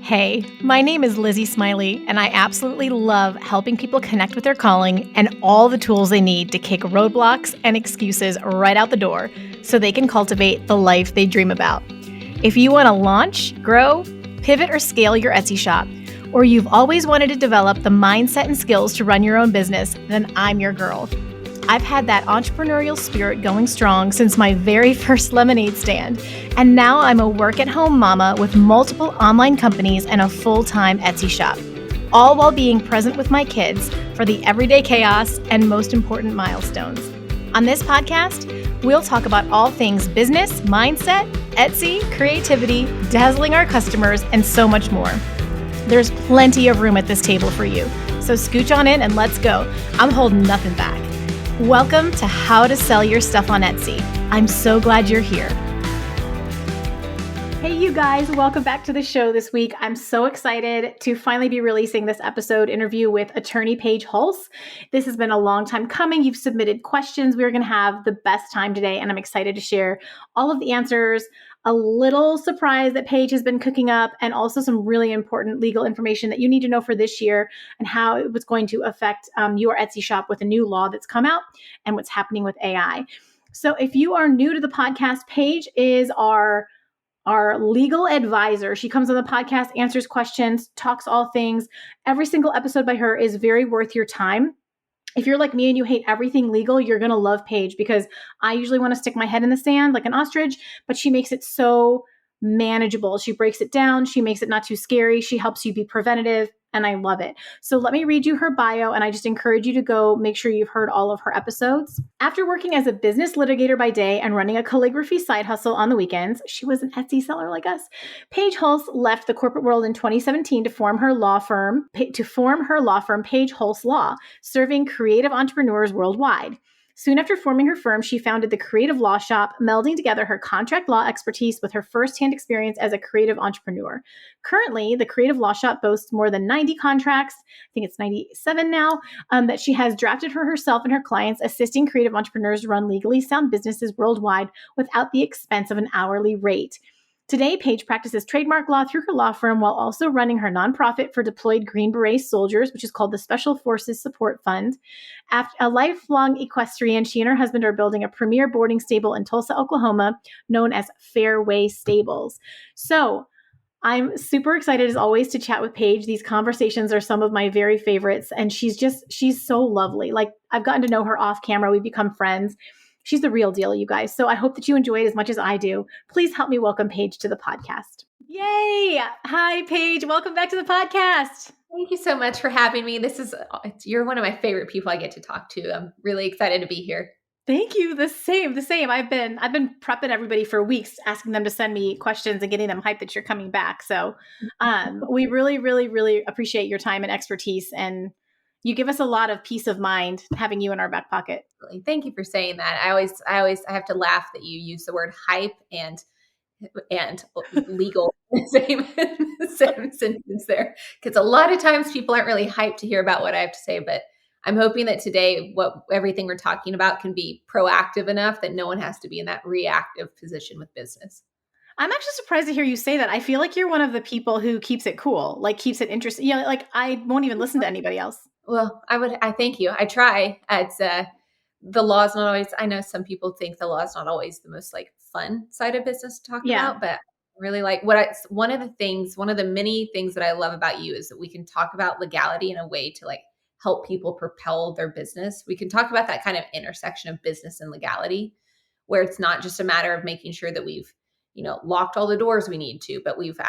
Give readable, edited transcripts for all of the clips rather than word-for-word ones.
Hey, my name is Lizzie Smiley, and I absolutely love helping people connect with their calling and all the tools they need to kick roadblocks and excuses right out the door so they can cultivate the life they dream about. If you want to launch, grow, pivot, or scale your Etsy shop, or you've always wanted to develop the mindset and skills to run your own business, then I'm your girl. I've had that entrepreneurial spirit going strong since my very first lemonade stand, and now I'm a work-at-home mama with multiple online companies and a full-time Etsy shop, all while being present with my kids for the everyday chaos and most important milestones. On this podcast, we'll talk about all things business, mindset, Etsy, creativity, dazzling our customers, and so much more. There's plenty of room at this table for you, so scooch on in and let's go. I'm holding nothing back. Welcome to How to Sell Your Stuff on Etsy. I'm so glad you're here. Hey, you guys, welcome back to the show this week. I'm so excited to finally be releasing this episode interview with attorney Paige Hulse. This has been a long time coming. You've submitted questions. We're going to have the best time today, and I'm excited to share all of the answers, a little surprise that Paige has been cooking up, and also some really important legal information that you need to know for this year and how it was going to affect your Etsy shop with a new law that's come out and what's happening with AI. So if you are new to the podcast, Paige is our legal advisor. She comes on the podcast, answers questions, talks all things. Every single episode by her is very worth your time. If you're like me and you hate everything legal, you're going to love Paige because I usually want to stick my head in the sand like an ostrich, but she makes it so manageable. She breaks it down. She makes it not too scary. She helps you be preventative, and I love it. So let me read you her bio, and I just encourage you to go make sure you've heard all of her episodes. After working as a business litigator by day and running a calligraphy side hustle on the weekends, she was an Etsy seller like us. Paige Hulse left the corporate world in 2017 to form her law firm, Paige Hulse Law, serving creative entrepreneurs worldwide. Soon after forming her firm, she founded the Creative Law Shop, melding together her contract law expertise with her firsthand experience as a creative entrepreneur. Currently, the Creative Law Shop boasts more than 90 contracts, I think it's 97 now, that she has drafted for herself and her clients, assisting creative entrepreneurs run legally sound businesses worldwide without the expense of an hourly rate. Today, Paige practices trademark law through her law firm while also running her nonprofit for deployed Green Beret soldiers, which is called the Special Forces Support Fund. After a lifelong equestrian, she and her husband are building a premier boarding stable in Tulsa, Oklahoma, known as Fairway Stables. So I'm super excited as always to chat with Paige. These conversations are some of my very favorites, and she's so lovely. Like, I've gotten to know her off camera. We've become friends. She's the real deal, you guys. So I hope that you enjoy it as much as I do. Please help me welcome Paige to the podcast. Yay! Hi, Paige. Welcome back to the podcast. Thank you so much for having me. You're one of my favorite people I get to talk to. I'm really excited to be here. Thank you. The same. I've been prepping everybody for weeks, asking them to send me questions and getting them hyped that you're coming back. So we really, really, really appreciate your time and expertise, and you give us a lot of peace of mind having you in our back pocket. Thank you for saying that. I have to laugh that you use the word hype and legal in the same sentence there, because a lot of times people aren't really hyped to hear about what I have to say, but I'm hoping that today everything we're talking about can be proactive enough that no one has to be in that reactive position with business. I'm actually surprised to hear you say that. I feel like you're one of the people who keeps it cool, like keeps it interesting. You know, like I won't even listen to anybody else. Well, I thank you. I try. It's the law's not always, I know some people think the law is not always the most like fun side of business to talk about, but really like one of the many things that I love about you is that we can talk about legality in a way to like help people propel their business. We can talk about that kind of intersection of business and legality, where it's not just a matter of making sure that we've, locked all the doors we need to, but we've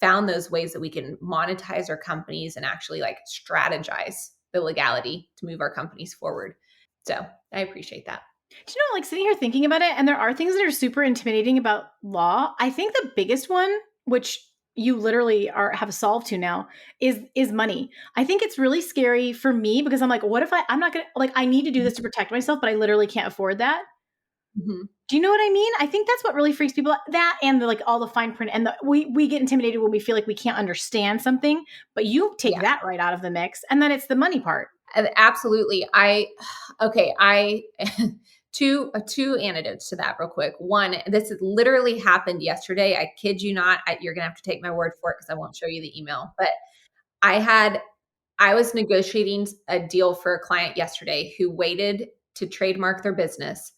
found those ways that we can monetize our companies and actually like strategize the legality to move our companies forward. So I appreciate that. Do you know, like sitting here thinking about it, and there are things that are super intimidating about law. I think the biggest one, which you literally have solved to now, is money. I think it's really scary for me because I'm like, what if I'm not going to, like, I need to do this to protect myself, but I literally can't afford that. Mm-hmm. Do you know what I mean? I think that's what really freaks people out. That and the, like all the fine print, and we get intimidated when we feel like we can't understand something, but you take that right out of the mix, and then it's the money part. Absolutely. two anecdotes to that real quick. One, this literally happened yesterday. I kid you not. You're going to have to take my word for it because I won't show you the email. But I was negotiating a deal for a client yesterday who waited to trademark their business.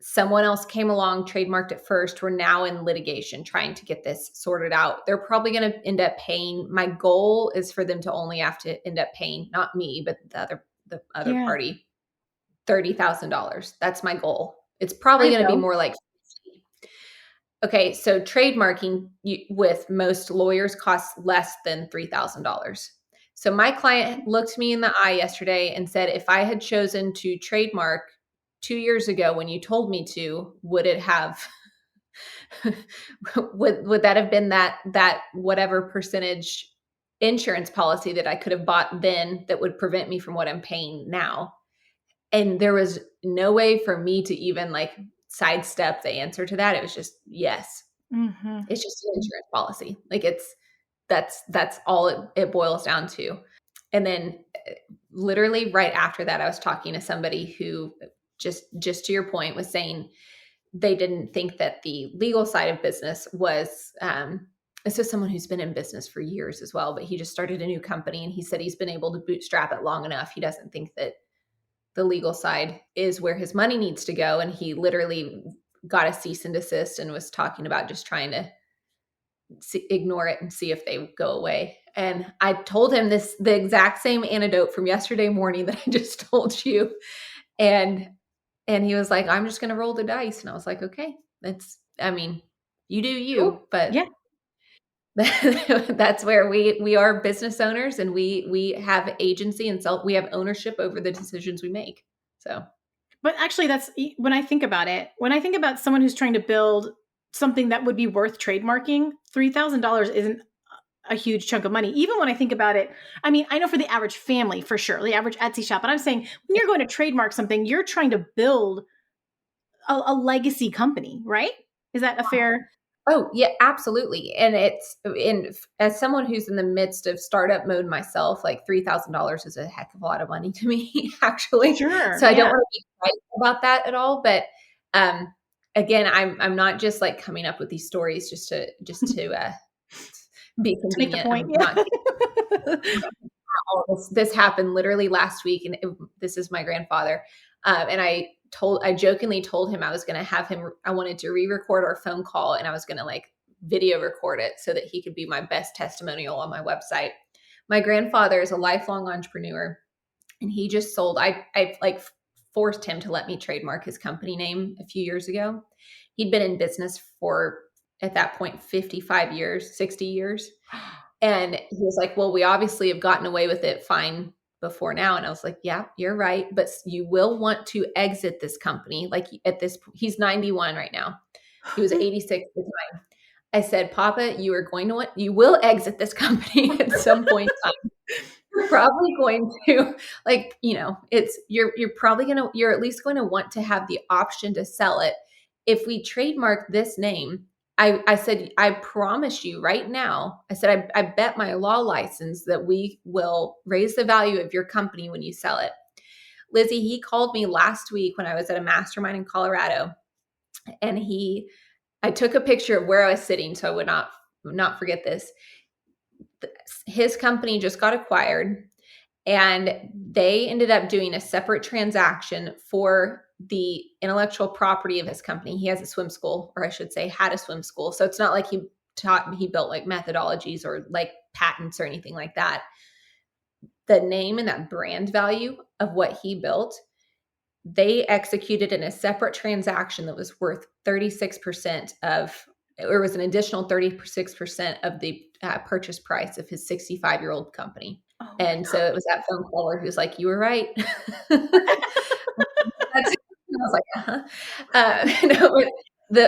Someone else came along, trademarked it first. We're now in litigation trying to get this sorted out. They're probably going to end up paying. My goal is for them to only have to end up paying, not me, but the other party, $30,000. That's my goal. It's probably going to be more like 50. Okay, so trademarking with most lawyers costs less than $3,000. So my client looked me in the eye yesterday and said, if I had chosen to trademark 2 years ago when you told me to, would it have would that have been that whatever percentage insurance policy that I could have bought then that would prevent me from what I'm paying now? And there was no way for me to even like sidestep the answer to that. It was just yes. Mm-hmm. It's just an insurance policy. Like that's all it boils down to. And then literally right after that, I was talking to somebody who just to your point was saying they didn't think that the legal side of business was, this is someone who's been in business for years as well, but he just started a new company and he said he's been able to bootstrap it long enough. He doesn't think that the legal side is where his money needs to go. And he literally got a cease and desist and was talking about just trying to ignore it and see if they go away. And I told him the exact same anecdote from yesterday morning that I just told you. And he was like, I'm just going to roll the dice. And I was like, okay, you do you, cool. But yeah, that's where we are business owners and we have agency and we have ownership over the decisions we make. So, but actually that's when I think about someone who's trying to build something that would be worth trademarking, $3,000 isn't a huge chunk of money. Even when I think about it, I mean, I know for the average family, for sure, the average Etsy shop, but I'm saying when you're going to trademark something, you're trying to build a legacy company, right? Is that a fair? Oh yeah, absolutely. And as someone who's in the midst of startup mode myself, like $3,000 is a heck of a lot of money to me, actually. Sure. So I don't want to be right about that at all. But again, I'm not just like coming up with these stories just to be convenient. To make the point. This happened literally last week, and this is my grandfather. And I jokingly told him I was going to have him, I wanted to re-record our phone call and I was going to like video record it so that he could be my best testimonial on my website. My grandfather is a lifelong entrepreneur and he just sold, I like forced him to let me trademark his company name a few years ago. He'd been in business for, at that point, 55 years, 60 years. And he was like, well, we obviously have gotten away with it fine before now. And I was like, yeah, you're right. But you will want to exit this company. Like at this, he's 91 right now. He was 86 at the time. I said, Papa, you will exit this company at some point in time. You're probably going to you're at least going to want to have the option to sell it. If we trademark this name, I said, I promise you right now, I said, I bet my law license that we will raise the value of your company when you sell it. Lizzie, he called me last week when I was at a mastermind in Colorado, and I took a picture of where I was sitting so I would not forget this. His company just got acquired and they ended up doing a separate transaction for the intellectual property of his company. He has a swim school, or I should say had a swim school. So it's not like he built like methodologies or like patents or anything like that. The name and that brand value of what he built, they executed in a separate transaction that was worth 36% or was an additional 36% of the purchase price of his 65-year-old company. Oh, and so it was that phone caller who's like, you were right. I was like,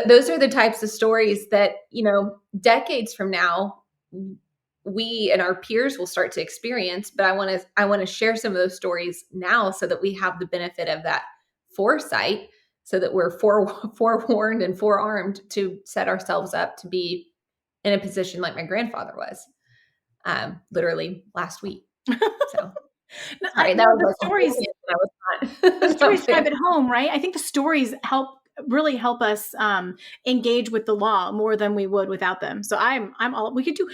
those are the types of stories that, decades from now, we and our peers will start to experience. But I want to share some of those stories now so that we have the benefit of that foresight, so that we're forewarned and forearmed to set ourselves up to be in a position like my grandfather was, literally last week. So No, Sorry, that no, was the like a whole stories, tangent I was the not stories not drive planning. it home, right? I think the stories really help us engage with the law more than we would without them. So I'm all we should do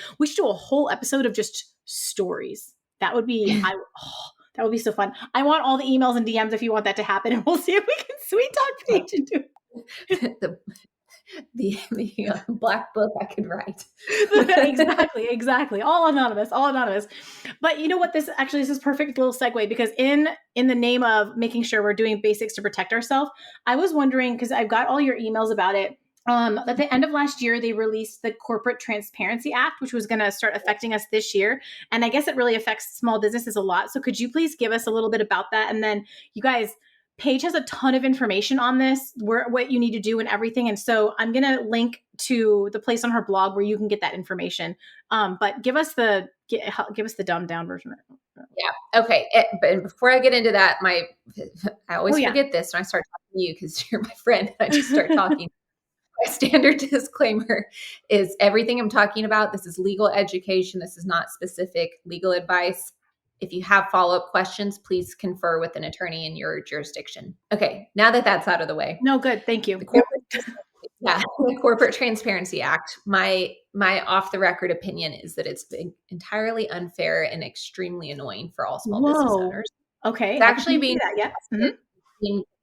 a whole episode of just stories. That would be that would be so fun. I want all the emails and DMs if you want that to happen, and we'll see if we can sweet talk Paige into the black book I could write. exactly. All anonymous, all anonymous. But you know what? This is perfect little segue, because in the name of making sure we're doing basics to protect ourselves, I was wondering, because I've got all your emails about it. At the end of last year, they released the Corporate Transparency Act, which was going to start affecting us this year. And I guess it really affects small businesses a lot. So could you please give us a little bit about that? And then you guys, Paige has a ton of information on this, what you need to do and everything. And so I'm going to link to the place on her blog where you can get that information. But give us the dumbed down version. Yeah. Okay. But before I get into that, I always yeah. forget this when I start talking to you because you're my friend. I just start talking. My standard disclaimer is everything I'm talking about. This is legal education. This is not specific legal advice. If you have follow-up questions, please confer with an attorney in your jurisdiction. Okay. Now that that's out of the way. No, good. Thank you. The Corporate Transparency Act. My off the record opinion is that it's been entirely unfair and extremely annoying for all small business owners. Okay. It's actually being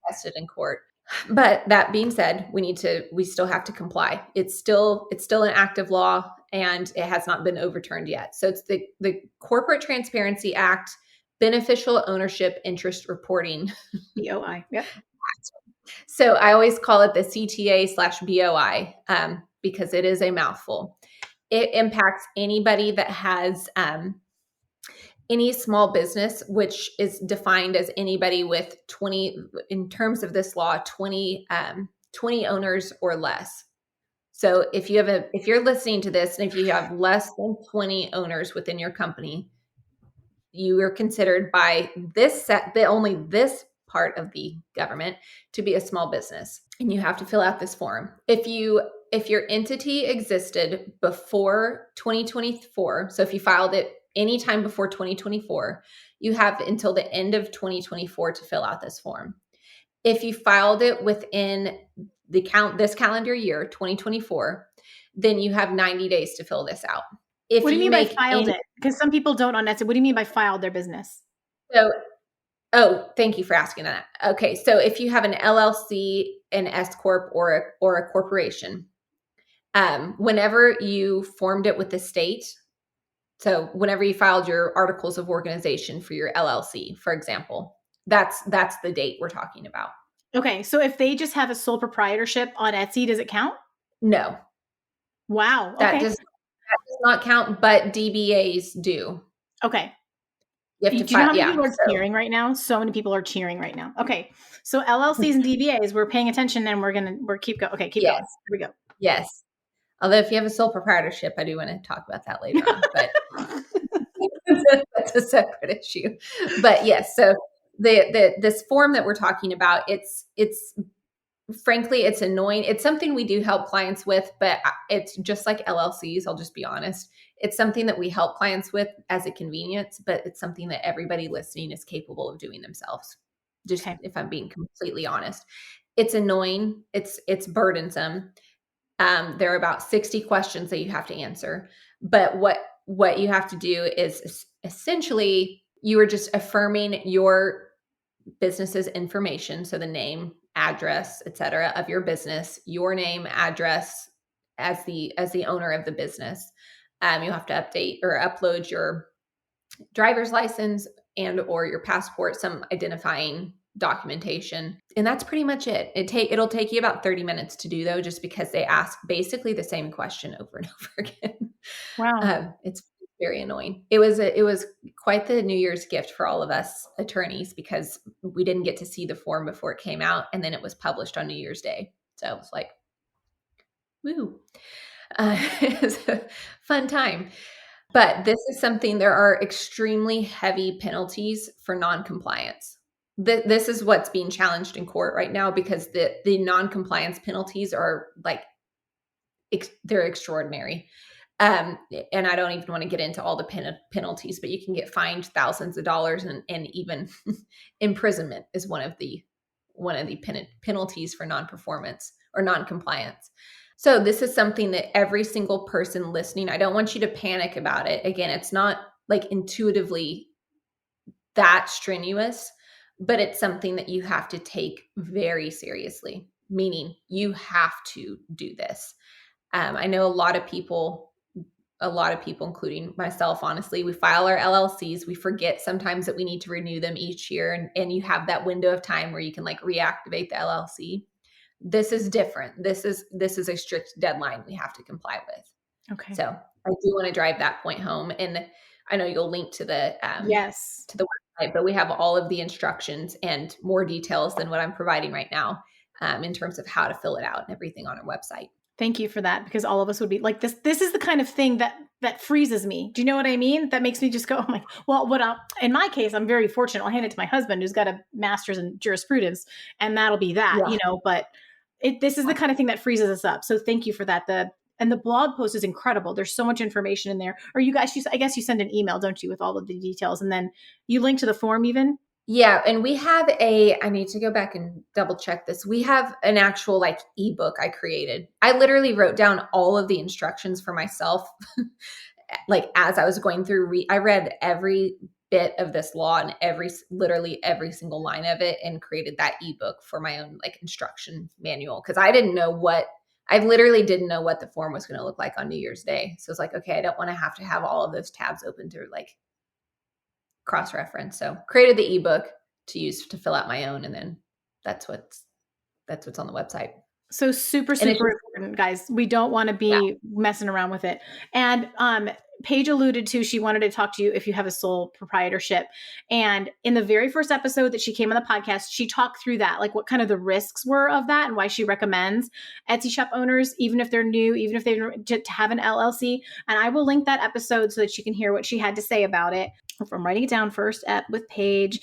tested in court. But that being said, we still have to comply. It's still an active law and it has not been overturned yet. So it's the Corporate Transparency Act, Beneficial Ownership Interest Reporting. BOI. Yep. So I always call it the CTA/BOI because it is a mouthful. It impacts anybody that has any small business, which is defined as anybody with 20, in terms of this law, 20 owners or less. So if you're listening to this and if you have less than 20 owners within your company, you are considered by only this part of the government to be a small business, and you have to fill out this form. If your entity existed before 2024, so if you filed it anytime before 2024, you have until the end of 2024 to fill out this form. If you filed it within this calendar year, 2024, then you have 90 days to fill this out. What do you mean by filed it? Because some people don't on Etsy. What do you mean by filed their business? Thank you for asking that. Okay, so if you have an LLC, an S corp, or a corporation, whenever you formed it with the state, so whenever you filed your articles of organization for your LLC, for example, that's the date we're talking about. Okay, so if they just have a sole proprietorship on Etsy, does it count? No. Wow. That Okay. does not count, but DBAs do. Okay. You have to do you know how many people are cheering right now? So many people are cheering right now. Okay. So LLCs and DBAs, we're paying attention and we're keep going. Okay, keep going. Here we go. Yes. Although if you have a sole proprietorship, I do want to talk about that later on, but that's a separate issue. But yes, so this form that we're talking about, it's frankly, it's annoying. It's something we do help clients with, but it's just like LLCs. I'll just be honest. It's something that we help clients with as a convenience, but it's something that everybody listening is capable of doing themselves. Just if I'm being completely honest, it's annoying. It's burdensome. There are about 60 questions that you have to answer, but what you have to do is essentially you are just affirming your business's information. So the name, address, etc. of your business, your name, address as the owner of the business. You have to update or upload your driver's license and or your passport, some identifying documentation. And that's pretty much it. It'll take you about 30 minutes to do though, just because they ask basically the same question over and over again. Wow. It's very annoying. It was quite the New Year's gift for all of us attorneys because we didn't get to see the form before it came out, and then it was published on New Year's Day. So it was like, woo. It was a fun time. But this is something, there are extremely heavy penalties for non-compliance. This is what's being challenged in court right now because the non-compliance penalties are like, they're extraordinary. And I don't even want to get into all the penalties, but you can get fined thousands of dollars, and even imprisonment is one of the penalties for non-performance or non-compliance. So this is something that every single person listening, I don't want you to panic about it. Again, it's not like intuitively that strenuous, but it's something that you have to take very seriously, meaning you have to do this. I know a lot of people, including myself, honestly, we file our LLCs. We forget sometimes that we need to renew them each year. And you have that window of time where you can like reactivate the LLC. This is different. This is a strict deadline we have to comply with. Okay. So I do want to drive that point home. And I know you'll link to the, yes, to the website, but we have all of the instructions and more details than what I'm providing right now, in terms of how to fill it out and everything on our website. Thank you for that, because all of us would be like this. This is the kind of thing that freezes me. Do you know what I mean? That makes me just go, oh my, well, in my case, I'm very fortunate. I'll hand it to my husband who's got a master's in jurisprudence, and that'll be that, but this is the kind of thing that freezes us up. So thank you for that. And the blog post is incredible. There's so much information in there. Or you guys, I guess you send an email, don't you, with all of the details, and then you link to the form even? Yeah. And we have I need to go back and double check this. We have an actual like ebook I created. I literally wrote down all of the instructions for myself. Like as I was going through, I read every bit of this law and literally every single line of it, and created that ebook for my own like instruction manual. Cause I literally didn't know what the form was going to look like on New Year's Day. So it's like, okay, I don't want to have all of those tabs open to like cross-reference. So created the ebook to use to fill out my own. And then that's what's on the website. So super important, guys. We don't want to be messing around with it. And Paige alluded to, she wanted to talk to you if you have a sole proprietorship. And in the very first episode that she came on the podcast, she talked through that, like what kind of the risks were of that and why she recommends Etsy shop owners, even if they're new, even if to have an LLC. And I will link that episode so that you can hear what she had to say about it. I'm writing it down first with Paige,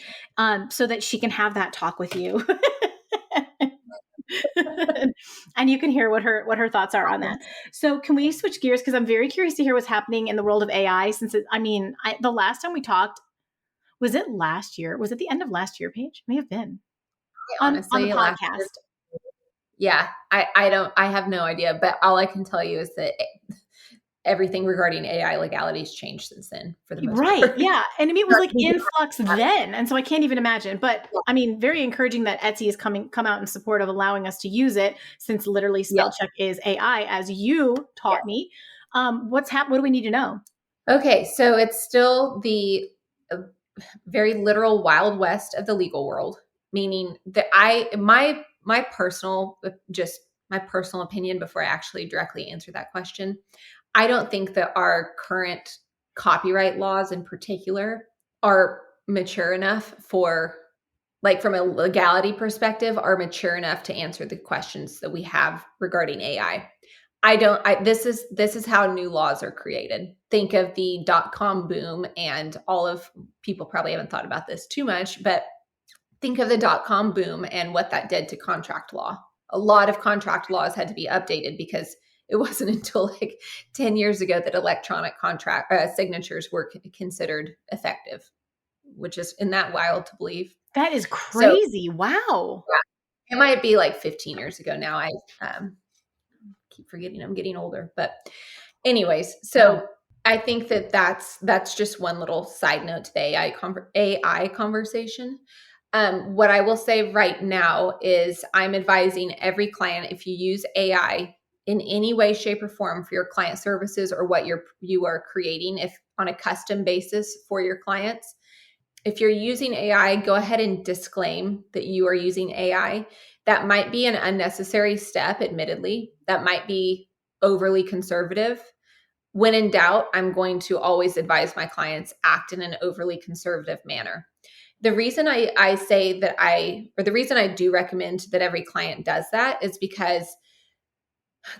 so that she can have that talk with you. And you can hear what her thoughts are on that. So can we switch gears? Because I'm very curious to hear what's happening in the world of AI. Since the last time we talked, was it last year? Was it the end of last year, Paige? May have been. Honestly, on the podcast. Yeah, I have no idea, but all I can tell you is that everything regarding AI legalities changed since then for the most part. Yeah. And it was like in flux then. And so I can't even imagine, but very encouraging that Etsy has come out in support of allowing us to use it, since literally spell check is AI, as you taught me. What do we need to know? Okay. So it's still the very literal Wild West of the legal world, meaning that my personal opinion, before I actually directly answer that question, I don't think that our current copyright laws in particular are mature enough for, like, from a legality perspective, are mature enough to answer the questions that we have regarding AI. This is how new laws are created. Think of the .com boom, and people probably haven't thought about this too much, but think of the .com boom and what that did to contract law. A lot of contract laws had to be updated because it wasn't until like 10 years ago that electronic contract signatures were considered effective, which is, isn't that wild to believe? That is crazy. So, wow. Yeah, it might be like 15 years ago now. I keep forgetting I'm getting older, but anyways, so I think that's just one little side note to the AI conversation. What I will say right now is I'm advising every client, if you use AI in any way, shape, or form for your client services or what you are creating, if on a custom basis for your clients, if you're using AI, go ahead and disclaim that you are using AI. That might be an unnecessary step, admittedly. That might be overly conservative. When in doubt, I'm going to always advise my clients act in an overly conservative manner. The reason I say that the reason I do recommend that every client does that is because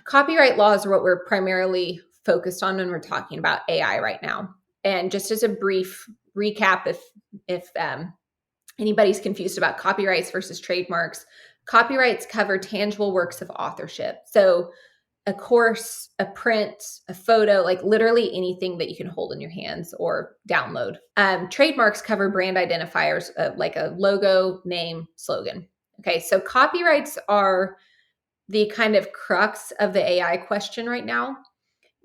copyright laws are what we're primarily focused on when we're talking about AI right now. And just as a brief recap, if anybody's confused about copyrights versus trademarks, copyrights cover tangible works of authorship. So a course, a print, a photo, like literally anything that you can hold in your hands or download. Trademarks cover brand identifiers, like a logo, name, slogan. Okay, so copyrights are the kind of crux of the AI question right now,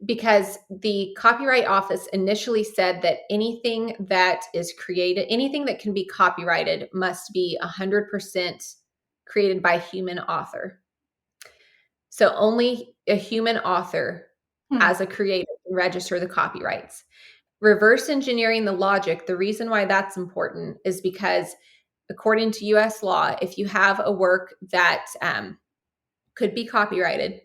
because the Copyright Office initially said that anything that is created, anything that can be copyrighted must be 100% created by a human author. So only a human author as a creator can register the copyrights. Reverse engineering the logic, the reason why that's important is because according to US law, if you have a work that could be copyrighted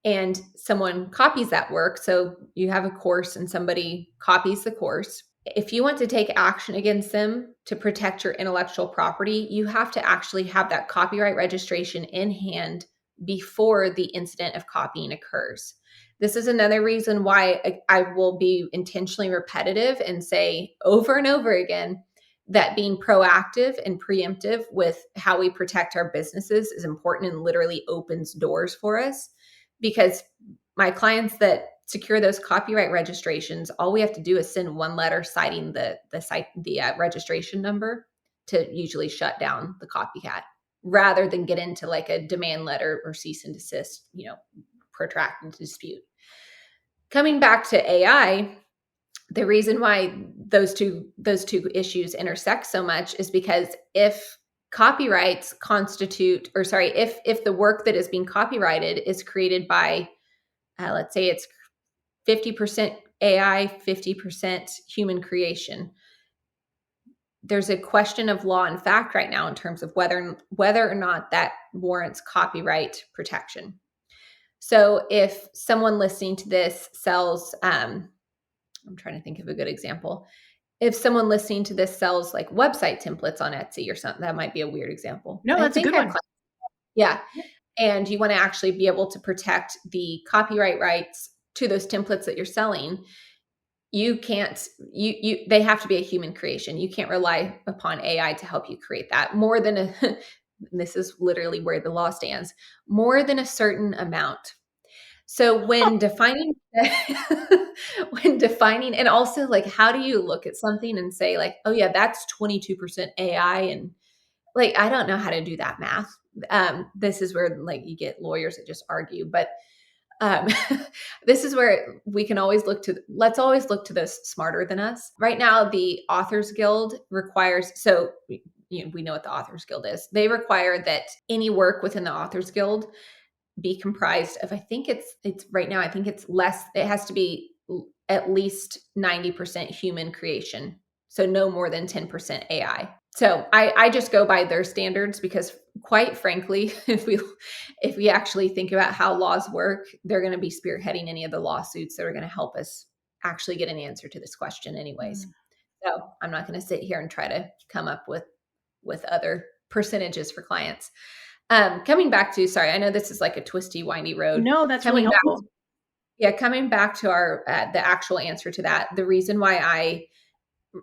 and someone copies that work, so you have a course and somebody copies the course, if you want to take action against them to protect your intellectual property, you have to actually have that copyright registration in hand before the incident of copying occurs. This is another reason why I will be intentionally repetitive and say over and over again that being proactive and preemptive with how we protect our businesses is important and literally opens doors for us. Because my clients that secure those copyright registrations, all we have to do is send one letter citing the registration number to usually shut down the copycat, rather than get into like a demand letter or cease and desist, protracted dispute. Coming back to AI, the reason why those two issues intersect so much is because if copyrights constitute, or sorry, if the work that is being copyrighted is created by, let's say it's 50% AI, 50% human creation, there's a question of law and fact right now in terms of whether or not that warrants copyright protection. So if someone listening to this sells, I'm trying to think of a good example. If someone listening to this sells like website templates on Etsy or something, that might be a weird example. No, that's a good one. Yeah. And you want to actually be able to protect the copyright rights to those templates that you're selling. You can't, they have to be a human creation. You can't rely upon AI to help you create that more than this is literally where the law stands, more than a certain amount. So when defining, and also like, how do you look at something and say like, oh yeah, that's 22% AI. And like, I don't know how to do that math. This is where like you get lawyers that just argue, but this is where we can always let's always look to those smarter than us. Right now, the Authors Guild requires, so we know what the Authors Guild is. They require that any work within the Authors Guild be comprised of, I think it's right now, I think it's less, it has to be at least 90% human creation. So no more than 10% AI. So I just go by their standards because quite frankly, if we actually think about how laws work, they're going to be spearheading any of the lawsuits that are going to help us actually get an answer to this question anyways. So I'm not going to sit here and try to come up with other percentages for clients. Coming back to, sorry, I know this is like a twisty, windy road. No, that's really helpful. Coming back to our the actual answer to that, the reason why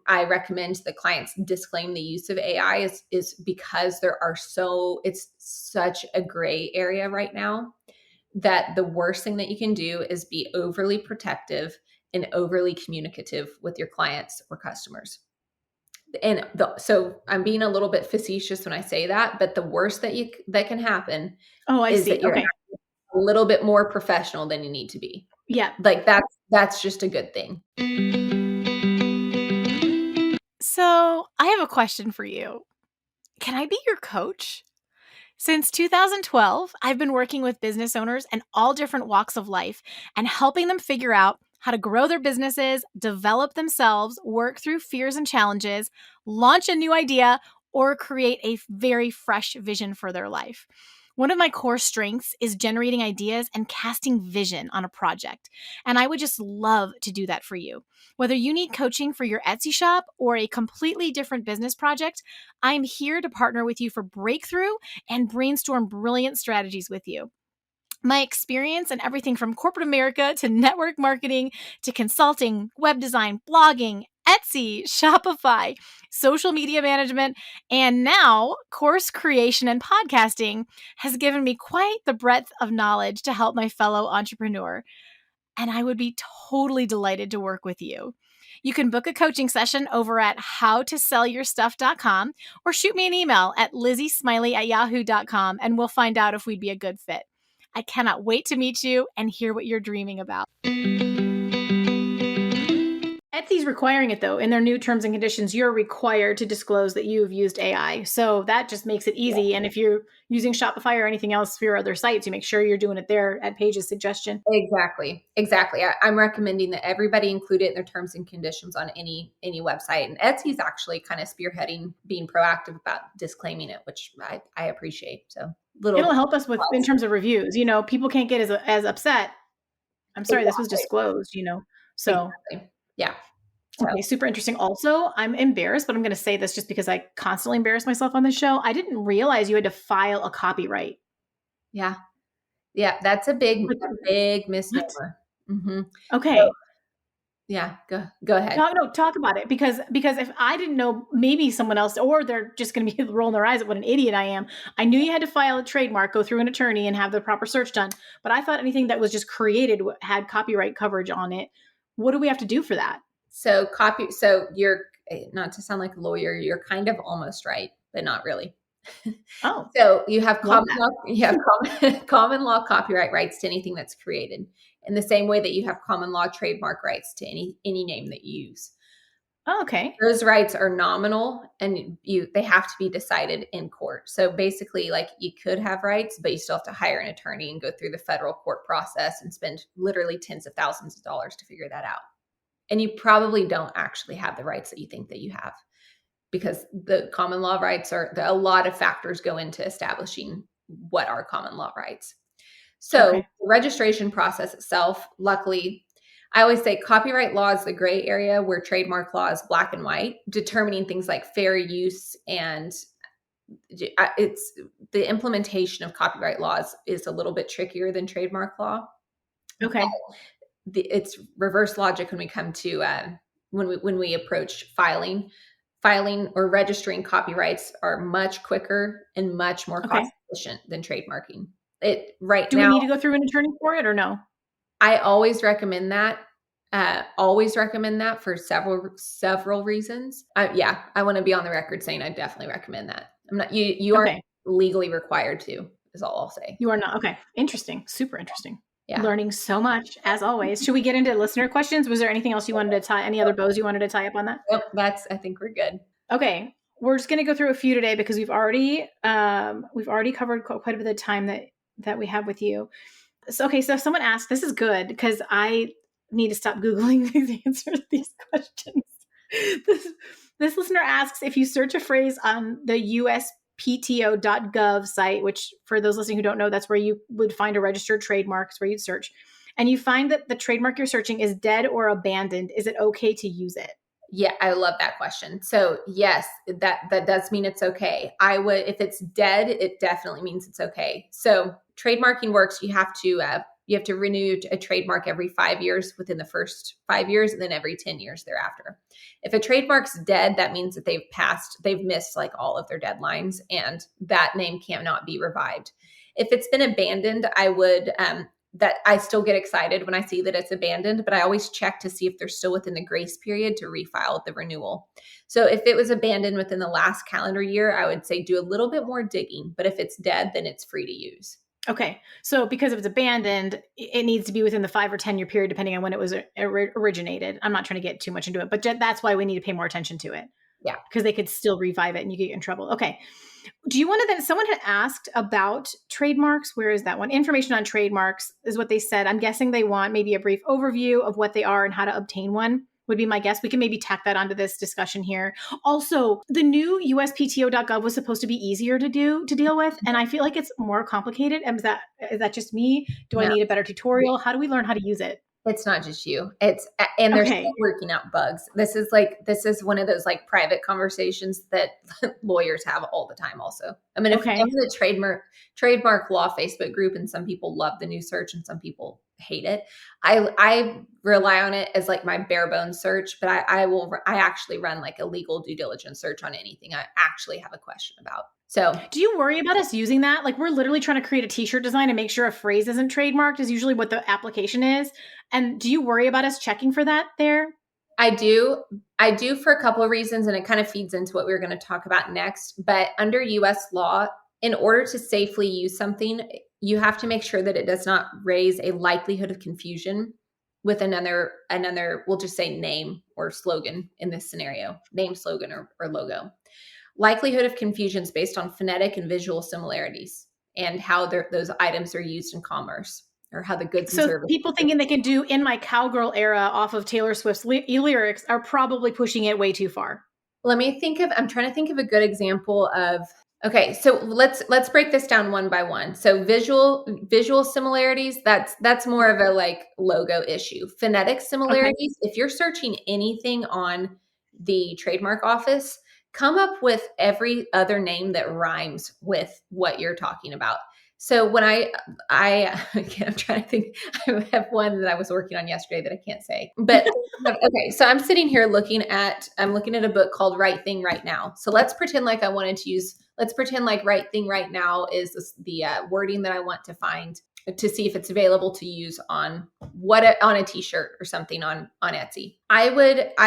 I recommend the clients disclaim the use of AI is because it's such a gray area right now that the worst thing that you can do is be overly protective and overly communicative with your clients or customers. And so I'm being a little bit facetious when I say that, but the worst that can happen is that you're a little bit more professional than you need to be. Yeah. Like that's just a good thing. So I have a question for you. Can I be your coach? Since 2012, I've been working with business owners in all different walks of life and helping them figure out how to grow their businesses, develop themselves, work through fears and challenges, launch a new idea, or create a very fresh vision for their life. One of my core strengths is generating ideas and casting vision on a project. And I would just love to do that for you. Whether you need coaching for your Etsy shop or a completely different business project, I'm here to partner with you for breakthrough and brainstorm brilliant strategies with you. My experience in everything from corporate America to network marketing to consulting, web design, blogging, Etsy, Shopify, social media management, and now course creation and podcasting has given me quite the breadth of knowledge to help my fellow entrepreneur. And I would be totally delighted to work with you. You can book a coaching session over at howtosellyourstuff.com or shoot me an email at lizziesmiley@yahoo.com and we'll find out if we'd be a good fit. I cannot wait to meet you and hear what you're dreaming about. Etsy's requiring it though. In their new terms and conditions, you're required to disclose that you've used AI. So that just makes it easy. Yeah. And if you're using Shopify or anything else for your other sites, you make sure you're doing it there at Paige's suggestion. Exactly. I'm recommending that everybody include it in their terms and conditions on any website. And Etsy's actually kind of spearheading being proactive about disclaiming it, which I appreciate. So it'll help us with in terms of reviews. People can't get as upset. I'm sorry, This was disclosed, So exactly. Yeah. Okay, super interesting. Also, I'm embarrassed, but I'm going to say this just because I constantly embarrass myself on this show. I didn't realize you had to file a copyright. Yeah. Yeah, that's a big misnomer. Mm-hmm. Okay. So, yeah, go ahead. Talk about it because if I didn't know, maybe someone else, or they're just going to be rolling their eyes at what an idiot I am. I knew you had to file a trademark, go through an attorney, and have the proper search done. But I thought anything that was just created had copyright coverage on it. What do we have to do for that? So you're, not to sound like a lawyer, you're kind of almost right, but not really. Oh, so you have common law copyright rights to anything that's created in the same way that you have common law trademark rights to any name that you use. Oh, okay. Those rights are nominal and they have to be decided in court. So basically, like, you could have rights, but you still have to hire an attorney and go through the federal court process and spend literally tens of thousands of dollars to figure that out. And you probably don't actually have the rights that you think that you have, because the common law rights a lot of factors go into establishing what are common law rights. So the registration process itself, luckily, I always say copyright law is the gray area where trademark law is black and white, determining things like fair use, and it's the implementation of copyright laws is a little bit trickier than trademark law. Okay. It's reverse logic when we come to when we approach filing or registering copyrights are much quicker and much more cost efficient than trademarking. Do we need to go through an attorney for it or no? I always recommend that. For several reasons. I want to be on the record saying I definitely recommend that. I'm not. You aren't legally required to. Is all I'll say. You are not. Okay. Interesting. Super interesting. Yeah. Learning so much as always. Should we get into listener questions? Was there anything else you wanted to tie? Any other bows you wanted to tie up on that? Yep. I think we're good. Okay. We're just going to go through a few today because we've already covered quite a bit of the time that we have with you. So someone asked, this is good because I need to stop Googling the answers to these questions. This listener asks, if you search a phrase on the USPTO.gov site, which for those listening who don't know, that's where you would find a registered trademark, it's where you'd search, and you find that the trademark you're searching is dead or abandoned, is it okay to use it? Yeah, I love that question. So yes, that does mean it's okay. If it's dead, it definitely means it's okay. So trademarking works. You have to renew a trademark every 5 years within the first 5 years, and then every 10 years thereafter. If a trademark's dead, that means that they've missed like all of their deadlines, and that name cannot be revived. If it's been abandoned, I still get excited when I see that it's abandoned, but I always check to see if they're still within the grace period to refile the renewal. So if it was abandoned within the last calendar year, I would say do a little bit more digging, but if it's dead, then it's free to use. Okay. So because if it's abandoned, it needs to be within the 5 or 10 year period, depending on when it was originated. I'm not trying to get too much into it, but that's why we need to pay more attention to it. Yeah. Because they could still revive it and you get in trouble. Okay. Do you want to then, someone had asked about trademarks. Where is that one? Information on trademarks is what they said. I'm guessing they want maybe a brief overview of what they are and how to obtain one would be my guess. We can maybe tack that onto this discussion here. Also, the new USPTO.gov was supposed to be easier to deal with. And I feel like it's more complicated. Is that just me? Do I need a better tutorial? How do we learn how to use it? It's not just you. They're still working out bugs. This is one of those like private conversations that lawyers have all the time also. If I'm in the trademark law Facebook group, and some people love the new search and some people hate it. I rely on it as like my bare bones search, but I actually run like a legal due diligence search on anything I actually have a question about. So do you worry about us using that? Like, we're literally trying to create a t-shirt design and make sure a phrase isn't trademarked is usually what the application is. And do you worry about us checking for that there? I do for a couple of reasons, and it kind of feeds into what we're going to talk about next. But under US law, in order to safely use something, you have to make sure that it does not raise a likelihood of confusion with another, we'll just say name or slogan in this scenario, name, slogan, or logo. Likelihood of confusion is based on phonetic and visual similarities and how those items are used in commerce, or how the goods and services. So people thinking they can do In My Cowgirl Era off of Taylor Swift's lyrics are probably pushing it way too far. I'm trying to think of a good example of, okay, so let's break this down one by one. So visual similarities, that's more of a like logo issue. Phonetic similarities, if you're searching anything on the trademark office, come up with every other name that rhymes with what you're talking about. So when again, I'm trying to think, I have one that I was working on yesterday that I can't say, but okay. So I'm sitting here looking at a book called Right Thing Right Now. So let's pretend like Right Thing Right Now is the wording that I want to find to see if it's available to use on a t-shirt or something on Etsy. I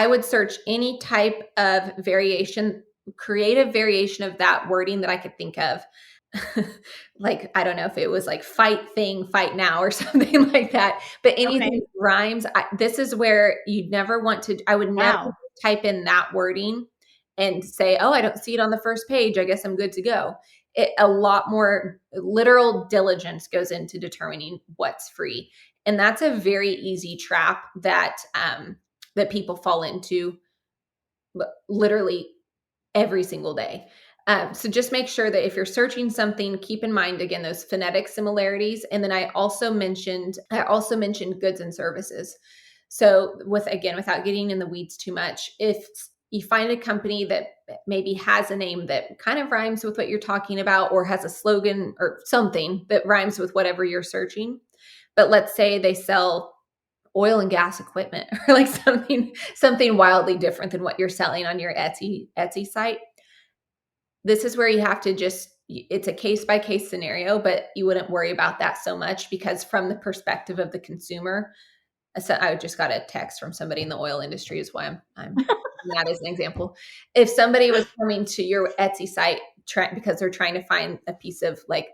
would search any type of creative variation of that wording that I could think of. Like, I don't know if it was like fight thing, fight now, or something like that, but anything that rhymes. This is where I would never type in that wording and say, oh, I don't see it on the first page, I guess I'm good to go. A lot more literal diligence goes into determining what's free. And that's a very easy trap that people fall into literally every single day. So just make sure that if you're searching something, keep in mind, again, those phonetic similarities. And then I also mentioned goods and services. So without getting in the weeds too much, if you find a company that maybe has a name that kind of rhymes with what you're talking about, or has a slogan or something that rhymes with whatever you're searching, but let's say they sell oil and gas equipment, or like something wildly different than what you're selling on your Etsy site. This is where you have to it's a case by case scenario, but you wouldn't worry about that so much, because from the perspective of the consumer, so I just got a text from somebody in the oil industry, is why I'm that as an example. If somebody was coming to your Etsy site because they're trying to find a piece of like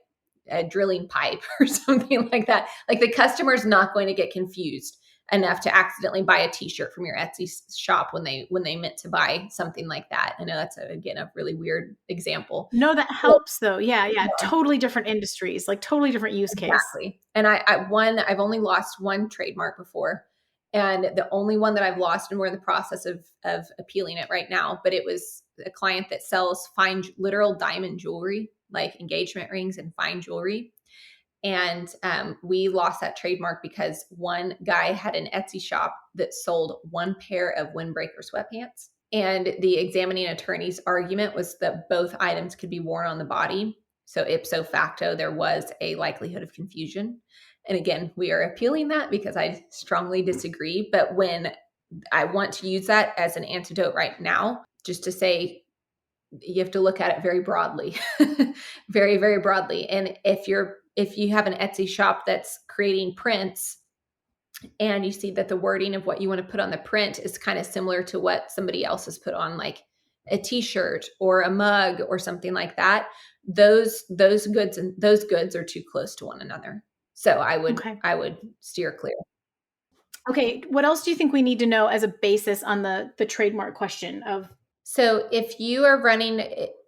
a drilling pipe or something like that, like the customer's not going to get confused enough to accidentally buy a t-shirt from your Etsy shop when they meant to buy something like that. I know that's a really weird example. No, that helps though. Yeah. Totally different industries, like totally different use case. Exactly. And I've only lost one trademark before, and the only one that I've lost, and we're in the process of appealing it right now, but it was a client that sells fine, literal diamond jewelry, like engagement rings and fine jewelry. And we lost that trademark because one guy had an Etsy shop that sold one pair of windbreaker sweatpants. And the examining attorney's argument was that both items could be worn on the body. So ipso facto, there was a likelihood of confusion. And again, we are appealing that because I strongly disagree. But when I want to use that as an antidote right now, just to say, you have to look at it very broadly, very, very broadly. And if you have an Etsy shop that's creating prints, and you see that the wording of what you want to put on the print is kind of similar to what somebody else has put on, like a t-shirt or a mug or something like that, those goods are too close to one another. So I would steer clear. Okay. What else do you think we need to know as a basis on the trademark question of? So if you are running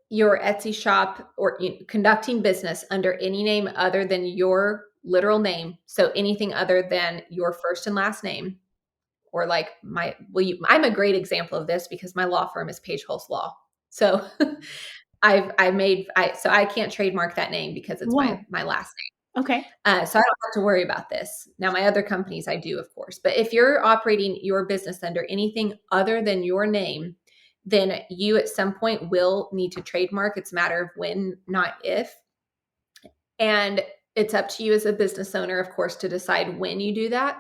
your Etsy shop or conducting business under any name other than your literal name, so anything other than your first and last name, or like I'm a great example of this because my law firm is Paige Hulse Law. So so I can't trademark that name because it's my last name. Okay. So I don't have to worry about this. Now, my other companies, I do, of course. But if you're operating your business under anything other than your name, then you at some point will need to trademark. It's a matter of when, not if. And It's up to you as a business owner, of course, to decide when you do that.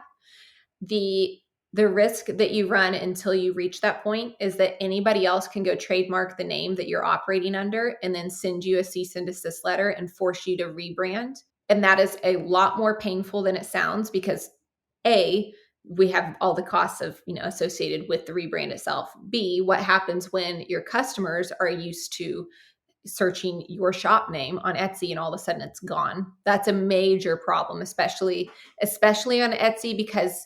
The risk that you run until you reach that point is that anybody else can go trademark the name that you're operating under and then send you a cease and desist letter and force you to rebrand. And that is a lot more painful than it sounds, because A, we have all the costs of, associated with the rebrand itself. B, what happens when your customers are used to searching your shop name on Etsy and all of a sudden it's gone? That's a major problem, especially on Etsy, because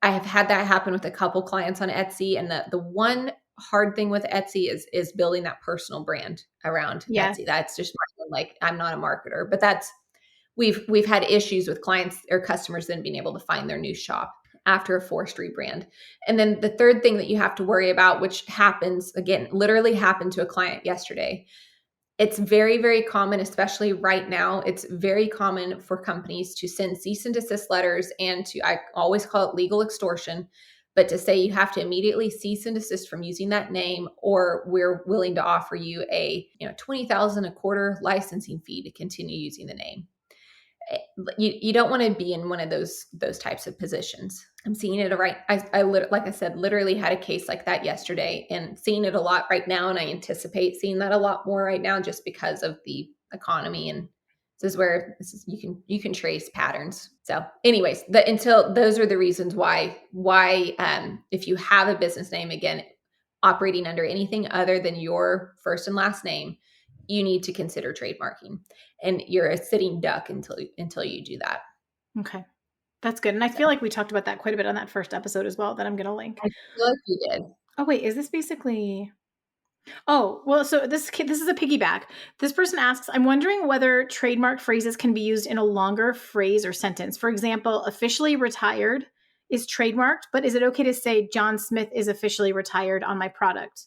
I have had that happen with a couple clients on Etsy. And the one hard thing with Etsy is building that personal brand around Etsy. That's just like, I'm not a marketer, but we've had issues with clients or customers then being able to find their new shop after a forced rebrand. And then the third thing that you have to worry about, which happens, again, literally happened to a client yesterday. It's very, very common, especially right now. It's very common for companies to send cease and desist letters and I always call it legal extortion, but to say you have to immediately cease and desist from using that name, or we're willing to offer you a $20,000 a quarter licensing fee to continue using the name. You don't want to be in one of those types of positions. I'm seeing it like I said, literally had a case like that yesterday, and seeing it a lot right now. And I anticipate seeing that a lot more right now, just because of the economy. And you can trace patterns. So anyways, those are the reasons why if you have a business name, again, operating under anything other than your first and last name, you need to consider trademarking, and you're a sitting duck until you do that. Okay. That's good. And I feel like we talked about that quite a bit on that first episode as well, that I'm going to link. I feel like you did. Oh, wait, is this basically... Oh, well, so this is a piggyback. This person asks, I'm wondering whether trademark phrases can be used in a longer phrase or sentence. For example, officially retired is trademarked, but is it okay to say John Smith is officially retired on my product?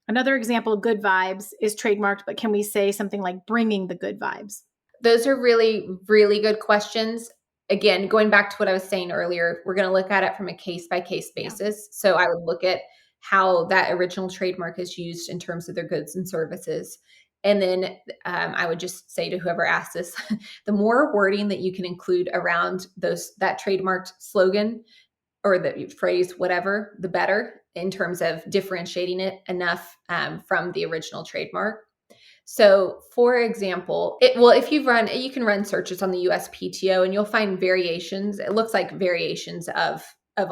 Another example, good vibes is trademarked, but can we say something like bringing the good vibes? Those are really, really good questions. Again, going back to what I was saying earlier, we're going to look at it from a case-by-case basis. Yeah. So I would look at how that original trademark is used in terms of their goods and services. And then I would just say to whoever asked this, the more wording that you can include around that trademarked slogan or the phrase, whatever, the better, in terms of differentiating it enough from the original trademark. So for example, you can run searches on the USPTO and you'll find variations. It looks like variations of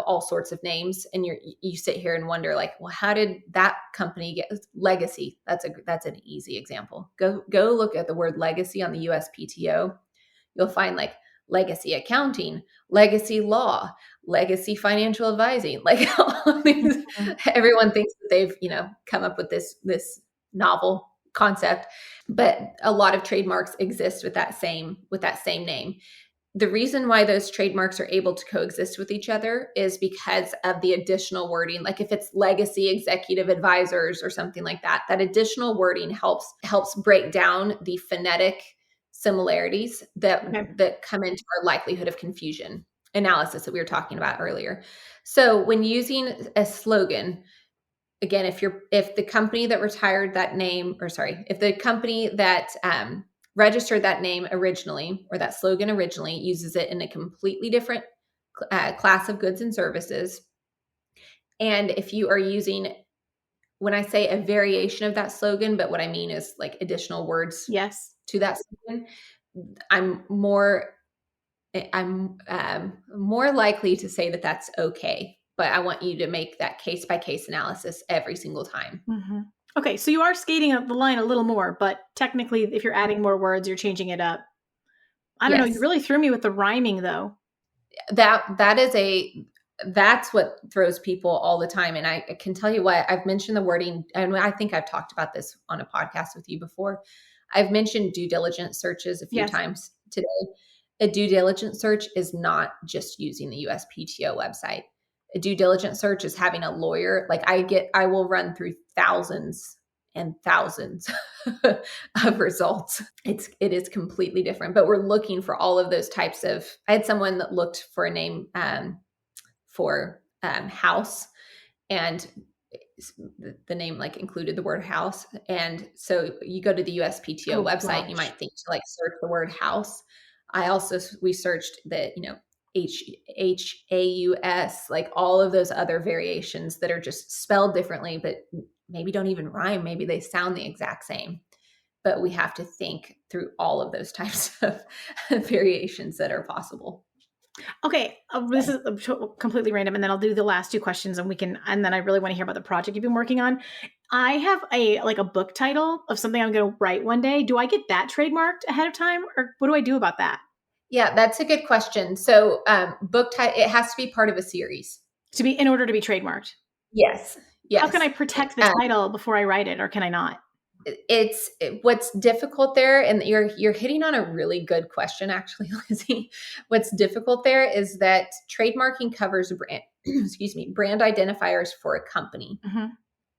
all sorts of names. And you sit here and wonder, like, well, how did that company get legacy? That's an easy example. Go look at the word legacy on the USPTO. You'll find like legacy accounting, legacy law, legacy financial advising, like all these, everyone thinks that they've, come up with this novel concept, but a lot of trademarks exist with that same name. The reason why those trademarks are able to coexist with each other is because of the additional wording. Like if it's legacy executive advisors or something like that, that additional wording helps break down the phonetic similarities that come into our likelihood of confusion analysis that we were talking about earlier. So when using a slogan, again, if the company that retired that name, if the company that registered that name originally, or that slogan originally, uses it in a completely different class of goods and services, and if you are using, when I say a variation of that slogan, but what I mean is like additional words to that slogan, I'm more likely to say that that's okay. But I want you to make that case-by-case analysis every single time. Mm-hmm. Okay, so you are skating up the line a little more, but technically, if you're adding more words, you're changing it up. I don't know. You really threw me with the rhyming, though. That's what throws people all the time. And I can tell you what, I've mentioned the wording, and I think I've talked about this on a podcast with you before. I've mentioned due diligence searches a few times today. A due diligence search is not just using the USPTO website. A due diligence search is having a lawyer. Like I will run through thousands and thousands of results. It is completely different, but we're looking for all of those types of, I had someone that looked for a name for house, and the name like included the word house. And so you go to the USPTO website, you might think to like search the word house. we searched the, HAUS, like all of those other variations that are just spelled differently, but maybe don't even rhyme. Maybe they sound the exact same, but we have to think through all of those types of variations that are possible. Okay, this is completely random, and then I'll do the last two questions, and then I really want to hear about the project you've been working on. I have a book title of something I'm going to write one day. Do I get that trademarked ahead of time, or what do I do about that? Yeah, that's a good question. So, book title, it has to be part of a series in order to be trademarked. Yes. How can I protect the title before I write it, or can I not? What's difficult there, and you're hitting on a really good question, actually, Lizzie. What's difficult there is that trademarking covers brand identifiers for a company. Mm-hmm.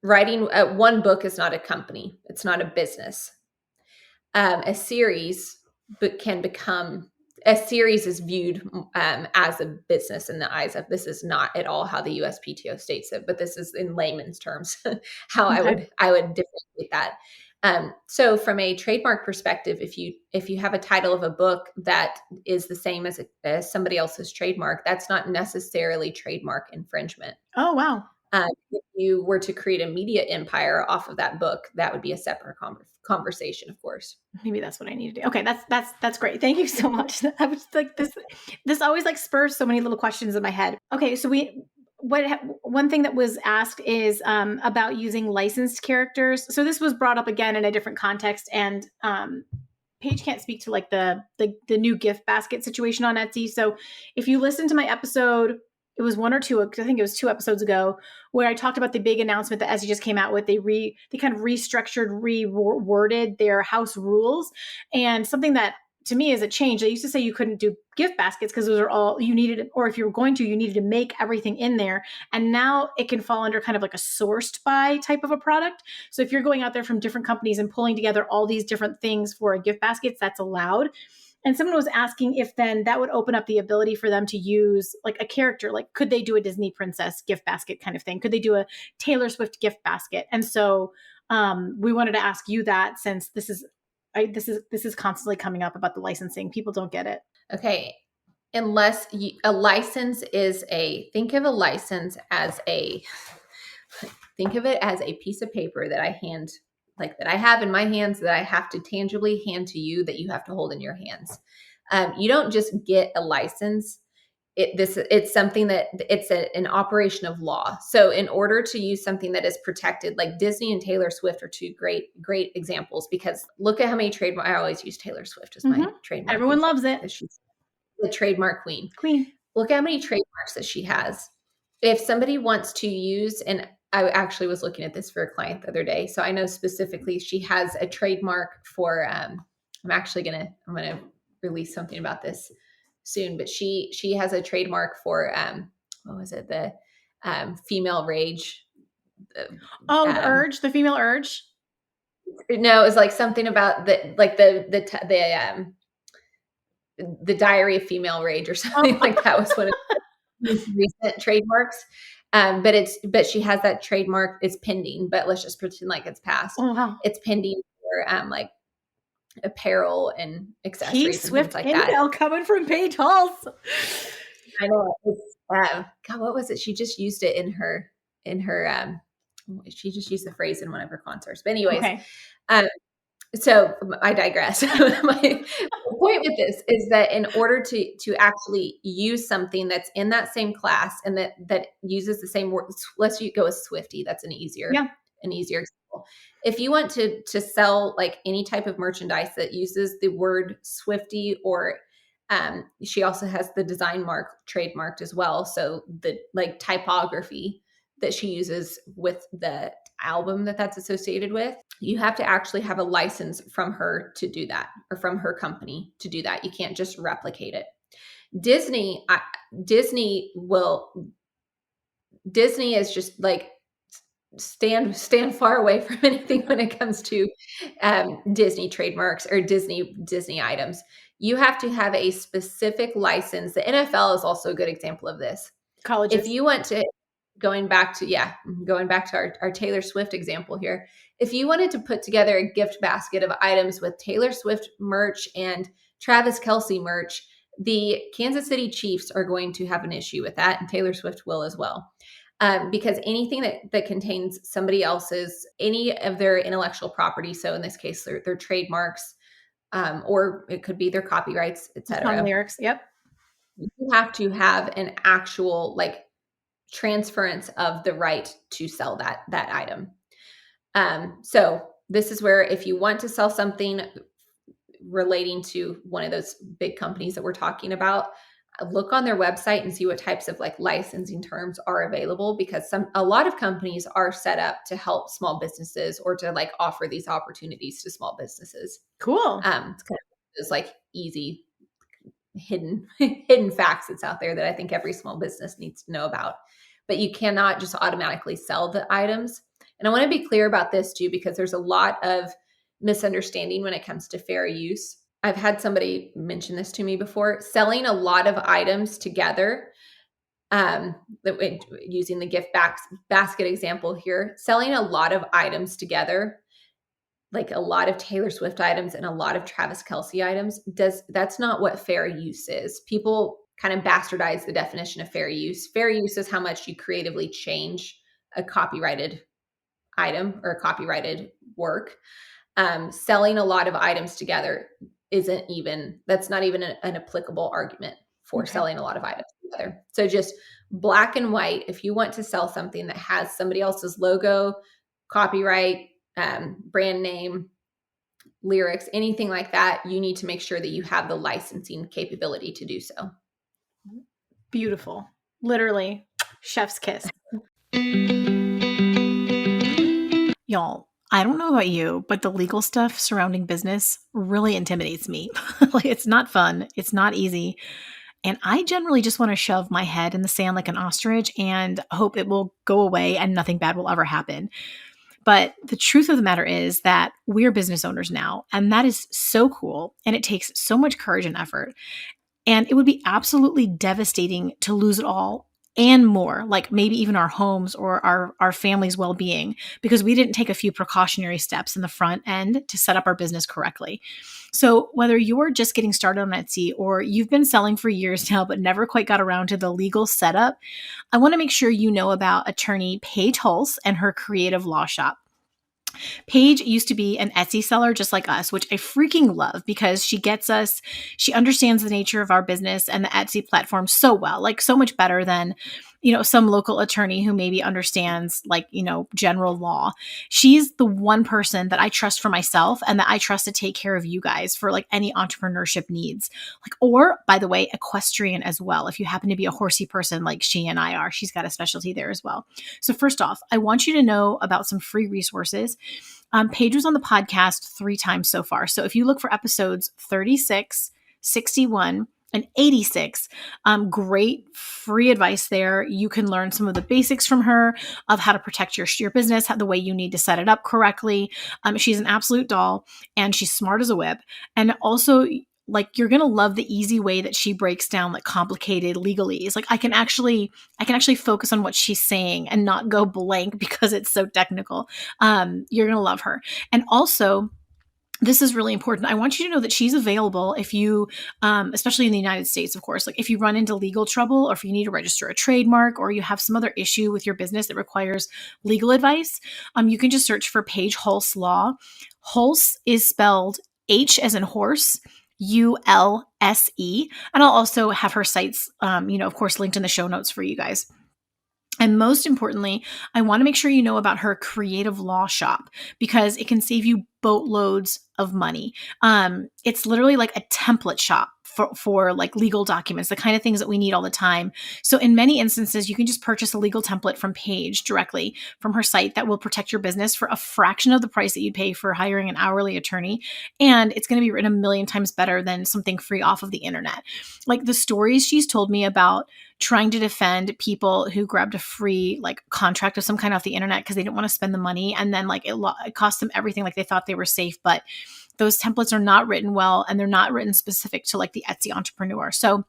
Writing one book is not a company. It's not a business. A series is viewed as a business in the eyes of, this is not at all how the USPTO states it, but this is in layman's terms how I would differentiate that. So from a trademark perspective, if you have a title of a book that is the same as somebody else's trademark, that's not necessarily trademark infringement. Oh, wow. If you were to create a media empire off of that book, that would be a separate conversation, of course. Maybe that's what I need to do. Okay, that's great. Thank you so much. I was like, this always spurs so many little questions in my head. Okay, so one thing that was asked is about using licensed characters. So this was brought up again in a different context, and Paige can't speak to the new gift basket situation on Etsy. So if you listen to my episode, it was one or two, I think it was 2 episodes ago, where I talked about the big announcement that Etsy just came out with. They kind of restructured, reworded their house rules. And something that to me is a change. They used to say you couldn't do gift baskets because those are all you needed, or if you were going to, you needed to make everything in there. And now it can fall under kind of like a sourced by type of a product. So if you're going out there from different companies and pulling together all these different things for a gift baskets, that's allowed. And someone was asking if then that would open up the ability for them to use a character, could they do a Disney princess gift basket kind of thing? Could they do a Taylor Swift gift basket? And so we wanted to ask you that, since this is constantly coming up about the licensing. People don't get it. Okay. Unless a license is think of a license as think of it as a piece of paper that that I have in my hands, that I have to tangibly hand to you, that you have to hold in your hands. You don't just get a license. It's something that it's an operation of law. So in order to use something that is protected, like Disney and Taylor Swift are 2 great examples, because look at how many trademark. I always use Taylor Swift as my trademark. Everyone loves it. She's the trademark queen. Look at how many trademarks that she has. If somebody wants to use, and I actually was looking at this for a client the other day, so I know specifically she has a trademark for. I'm gonna release something about this soon, but she has a trademark for what was it, the female rage. The urge, the female urge. No, it was something about the diary of female rage or something like that was one of the recent trademarks. But she has that trademark. It's pending, but let's just pretend like it's passed. Oh, wow. It's pending for apparel and accessories and things like that. Coming from Paige Hulse. I know. It's, God, what was it? She just used it in her she just used the phrase in one of her concerts. But anyways, okay. So I digress. My point with this is that in order to actually use something that's in that same class and that uses the same word, let's go with Swiftie. That's an easier example. If you want to sell any type of merchandise that uses the word Swiftie, or she also has the design mark trademarked as well. So the typography that she uses with the album that's associated with, you have to actually have a license from her to do that, or from her company to do that. You can't just replicate it. Disney is just stand far away from anything when it comes to Disney trademarks or Disney items. You have to have a specific license. The NFL is also a good example of this. Colleges. If you want to, going back to our Taylor Swift example here, if you wanted to put together a gift basket of items with Taylor Swift merch and Travis Kelce merch, the Kansas City Chiefs are going to have an issue with that, and Taylor Swift will as well. Because anything that contains somebody else's, any of their intellectual property, so in this case, their trademarks, or it could be their copyrights, etc. Lyrics, yep. You have to have an actual like transference of the right to sell that item. So this is where if you want to sell something relating to one of those big companies that we're talking about, look on their website and see what types of like licensing terms are available, because a lot of companies are set up to help small businesses or to like offer these opportunities to small businesses. Cool. It's kind of those like easy hidden facts that's out there that I think every small business needs to know about. But you cannot just automatically sell the items. And I want to be clear about this too, because there's a lot of misunderstanding when it comes to fair use. I've had somebody mention this to me before. Selling a lot of items together, using the gift basket example here, selling a lot of items together, like a lot of Taylor Swift items and a lot of Travis Kelce items, that's not what fair use is. People kind of bastardize the definition of fair use. Fair use is how much you creatively change a copyrighted item or a copyrighted work. Selling a lot of items together that's not even an applicable argument for selling a lot of items together. So just black and white, if you want to sell something that has somebody else's logo, copyright, brand name, lyrics, anything like that, you need to make sure that you have the licensing capability to do so. Beautiful. Literally, chef's kiss. Y'all, I don't know about you, but the legal stuff surrounding business really intimidates me. Like, it's not fun. It's not easy. And I generally just want to shove my head in the sand like an ostrich and hope it will go away and nothing bad will ever happen. But the truth of the matter is that we're business owners now, and that is so cool. And it takes so much courage and effort. And it would be absolutely devastating to lose it all and more, like maybe even our homes or our family's well-being, because we didn't take a few precautionary steps in the front end to set up our business correctly. So whether you're just getting started on Etsy or you've been selling for years now but never quite got around to the legal setup, I want to make sure you know about attorney Paige Hulse and her creative law shop. Paige used to be an Etsy seller just like us, which I freaking love because she gets us, she understands the nature of our business and the Etsy platform so well, like so much better than, some local attorney who maybe understands general law. She's the one person that I trust for myself and that I trust to take care of you guys for like any entrepreneurship needs. Or by the way, equestrian as well. If you happen to be a horsey person like she and I are, she's got a specialty there as well. So first off, I want you to know about some free resources. Paige was on the podcast 3 times so far. So if you look for episodes 36, 61, and 86, great free advice there. You can learn some of the basics from her of how to protect your business, the way you need to set it up correctly. She's an absolute doll and she's smart as a whip. And also, you're going to love the easy way that she breaks down like complicated legalese. Like I can actually focus on what she's saying and not go blank because it's so technical. You're going to love her. And also, this is really important. I want you to know that she's available if you, especially in the United States, of course, like if you run into legal trouble or if you need to register a trademark or you have some other issue with your business that requires legal advice, you can just search for Paige Hulse Law. Hulse is spelled H as in horse, U-L-S-E. And I'll also have her sites, of course, linked in the show notes for you guys. And most importantly, I want to make sure you know about her creative law shop because it can save you boatloads of money. It's literally like a template shop for like legal documents, the kind of things that we need all the time. So in many instances, you can just purchase a legal template from Paige directly from her site that will protect your business for a fraction of the price that you'd pay for hiring an hourly attorney. And it's going to be written 1,000,000 times better than something free off of the internet. Like the stories she's told me about trying to defend people who grabbed a free contract of some kind off the internet because they didn't want to spend the money. And then it cost them everything. Like they thought they were safe, but those templates are not written well and they're not written specific to the Etsy entrepreneur. So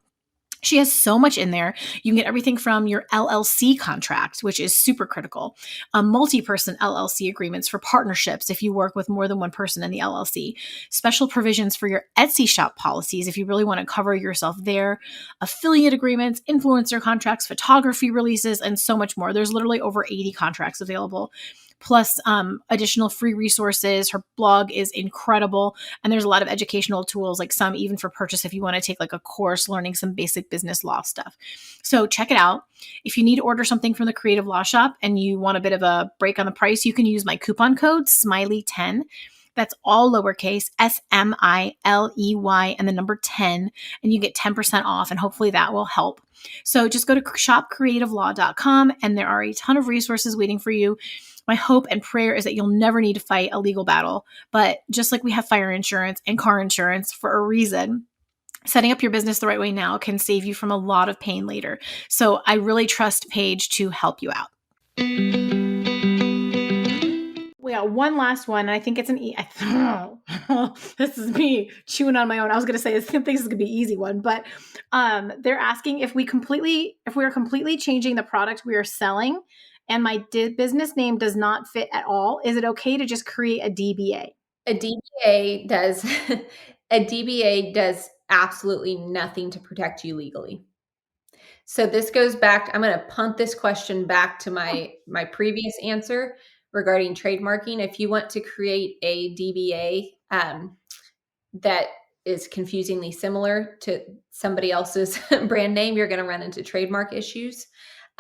She has so much in there. You can get everything from your LLC contract, which is super critical, multi-person LLC agreements for partnerships if you work with more than one person in the LLC, special provisions for your Etsy shop policies if you really want to cover yourself there, affiliate agreements, influencer contracts, photography releases, and so much more. There's literally over 80 contracts available, plus additional free resources. Her blog is incredible. And there's a lot of educational tools, like some even for purchase if you want to take like a course learning some basic business law stuff. So check it out. If you need to order something from the Creative Law Shop and you want a bit of a break on the price, you can use my coupon code SMILEY10. That's all lowercase, SMILEY, and the number 10, and you get 10% off, and hopefully that will help. So just go to shopcreativelaw.com, and there are a ton of resources waiting for you. My hope and prayer is that you'll never need to fight a legal battle, but just like we have fire insurance and car insurance for a reason, setting up your business the right way now can save you from a lot of pain later. So I really trust Paige to help you out. We got one last one, and I think it's this is me chewing on my own. I was going to say I think this is going to be an easy one, but they're asking if we are completely changing the product we are selling, and my business name does not fit at all. Is it okay to just create a DBA? A DBA does absolutely nothing to protect you legally. So this goes back, I'm going to punt this question back to my previous answer regarding trademarking. If you want to create a DBA that is confusingly similar to somebody else's brand name, you're going to run into trademark issues.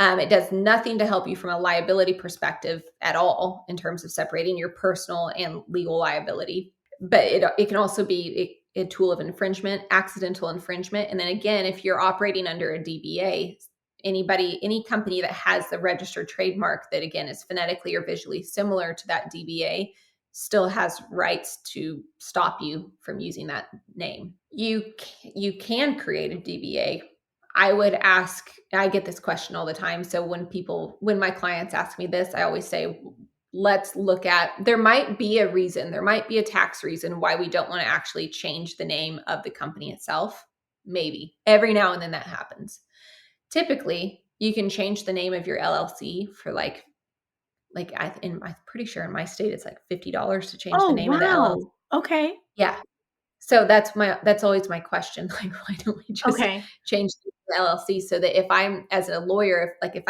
It does nothing to help you from a liability perspective at all in terms of separating your personal and legal liability. But it can also be a tool of infringement, accidental infringement. And then again, if you're operating under a DBA, any company that has the registered trademark that again is phonetically or visually similar to that DBA still has rights to stop you from using that name. You can create a DBA. I would ask, I get this question all the time. So when my clients ask me this, I always say, let's look at, there might be a reason, there might be a tax reason why we don't want to actually change the name of the company itself. Maybe every now and then that happens. Typically, you can change the name of your LLC for I'm pretty sure in my state it's like $50 to change the name of the LLC. Okay. Yeah. So that's always my question. Like, why don't we just change the LLC so that if I'm as a lawyer, if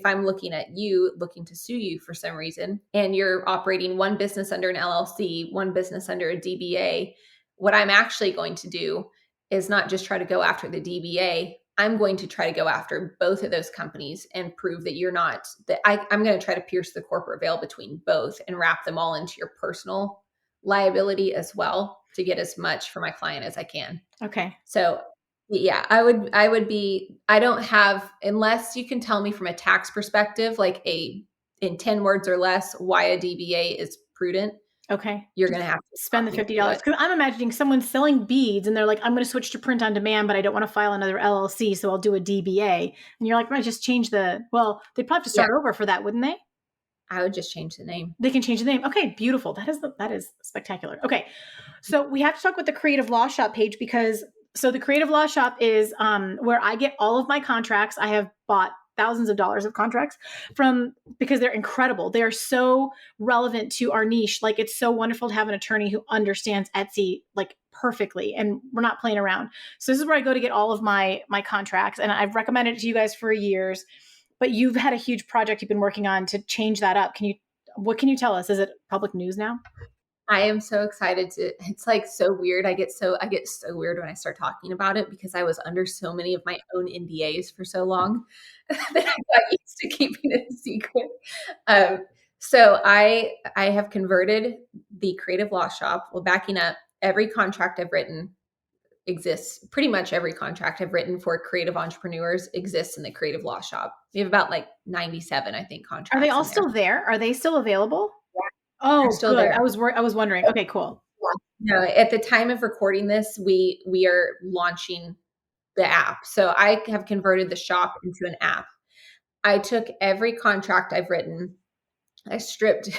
I'm looking at you, looking to sue you for some reason, and you're operating one business under an LLC, one business under a DBA, what I'm actually going to do is not just try to go after the DBA. I'm going to try to go after both of those companies and prove that you're not, I'm going to try to pierce the corporate veil between both and wrap them all into your personal liability as well to get as much for my client as I can. Okay. So yeah, I don't have, unless you can tell me from a tax perspective, in 10 words or less, why a DBA is prudent. Okay. You're going to have to spend the $50 because I'm imagining someone selling beads and they're like, I'm going to switch to print on demand, but I don't want to file another LLC. So I'll do a DBA. And you're like, I just change they'd probably have to start over for that, wouldn't they? I would just change the name. They can change the name. Okay, beautiful. That is spectacular. Okay, so we have to talk about the Creative Law Shop page because the Creative Law Shop is where I get all of my contracts. I have bought thousands of dollars of contracts because they're incredible. They are so relevant to our niche. Like, it's so wonderful to have an attorney who understands Etsy like perfectly, and we're not playing around. So this is where I go to get all of my contracts, and I've recommended it to you guys for years. But you've had a huge project you've been working on to change that up. What can you tell us? Is it public news now? I am so excited it's like so weird. I get so weird when I start talking about it because I was under so many of my own NDAs for so long that I got used to keeping it a secret. So I have converted the Creative Law Shop. Well, backing up, every contract I've written exists. Pretty much every contract I've written for creative entrepreneurs exists in the Creative Law Shop. We have about 97, I think, contracts. Are they all still there? Are they still available? Yeah. Oh, still good. There. I was wondering. Okay, cool. No, at the time of recording this, we are launching the app. So I have converted the shop into an app. I took every contract I've written I stripped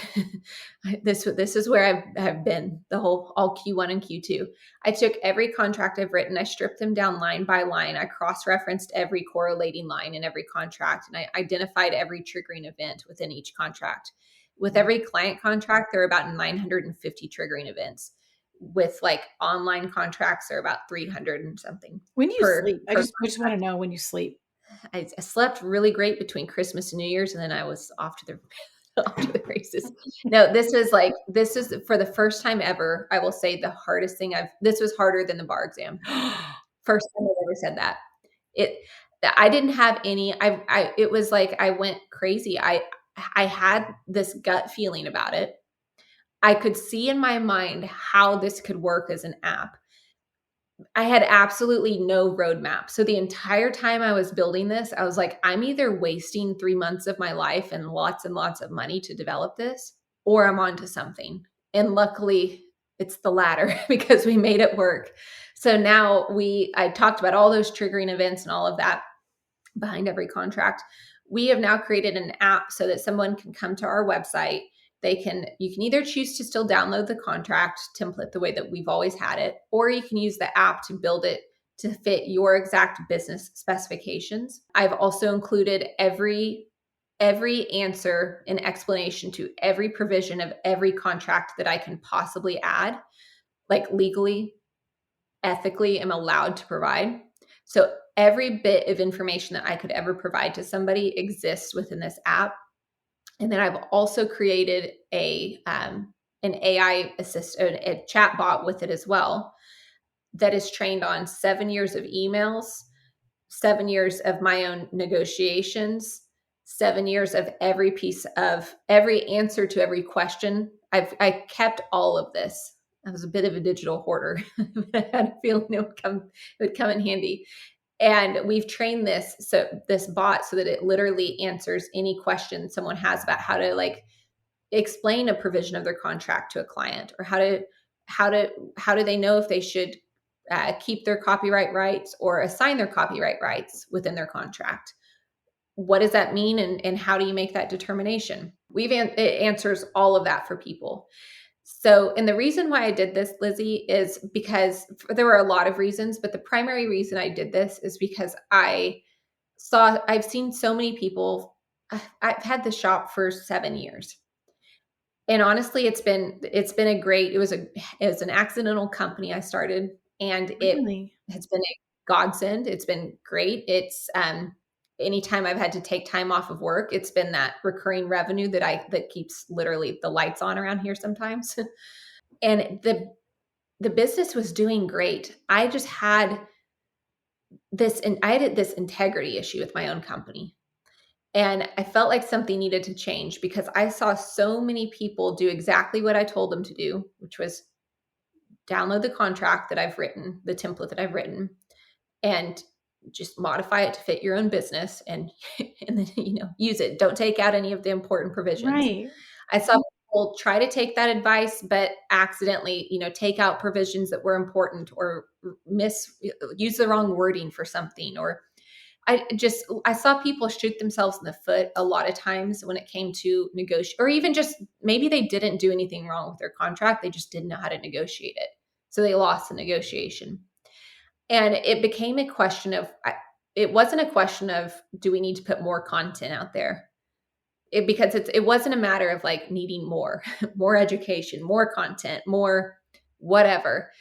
this is where I've been all Q1 and Q2. I took every contract I've written, I stripped them down line by line. I cross-referenced every correlating line in every contract, and I identified every triggering event within each contract. With every client contract, there are about 950 triggering events. With like online contracts, there are about 300 and something. When do you sleep? I just want to know when you sleep. I slept really great between Christmas and New Year's, and then I was off to the races. No, this is for the first time ever. I will say the hardest thing this was harder than the bar exam. First time I've ever said that. I didn't have any, it was like, I went crazy. I had this gut feeling about it. I could see in my mind how this could work as an app. I had absolutely no roadmap. So the entire time I was building this, I was like, I'm either wasting 3 months of my life and lots of money to develop this, or I'm onto something. And luckily it's the latter because we made it work. So now I talked about all those triggering events and all of that behind every contract. We have now created an app so that someone can come to our website. You can either choose to still download the contract template the way that we've always had it, or you can use the app to build it to fit your exact business specifications. I've also included every answer and explanation to every provision of every contract that I can possibly add, like legally, ethically am allowed to provide. So every bit of information that I could ever provide to somebody exists within this app. And then I've also created an AI assistant, a chat bot with it as well, that is trained on 7 years of emails, 7 years of my own negotiations, 7 years of every answer to every question. I kept all of this. I was a bit of a digital hoarder. I had a feeling it would come in handy. And we've trained this bot so that it literally answers any question someone has about how to explain a provision of their contract to a client, or how do they know if they should keep their copyright rights or assign their copyright rights within their contract. What does that mean, and how do you make that determination? It answers all of that for people. So, and the reason why I did this, Lizzie, is because there were a lot of reasons, but the primary reason I did this is because I've seen so many people. I've had the shop for 7 years. And honestly, it was an accidental company I started, and it has been a godsend. It's been great. It's, anytime I've had to take time off of work, it's been that recurring revenue that keeps literally the lights on around here sometimes. And the business was doing great. I just had this integrity issue with my own company. And I felt like something needed to change because I saw so many people do exactly what I told them to do, which was download the contract that I've written, the template that I've written, and just modify it to fit your own business, and then use it. Don't take out any of the important provisions. Right. I saw people try to take that advice, but accidentally, take out provisions that were important, or use the wrong wording for something, or I saw people shoot themselves in the foot a lot of times when it came to negotiate, or even just maybe they didn't do anything wrong with their contract. They just didn't know how to negotiate it. So they lost the negotiation. And it became a question of, it wasn't a question of, do we need to put more content out there? Because it wasn't a matter of needing more education, more content, more whatever.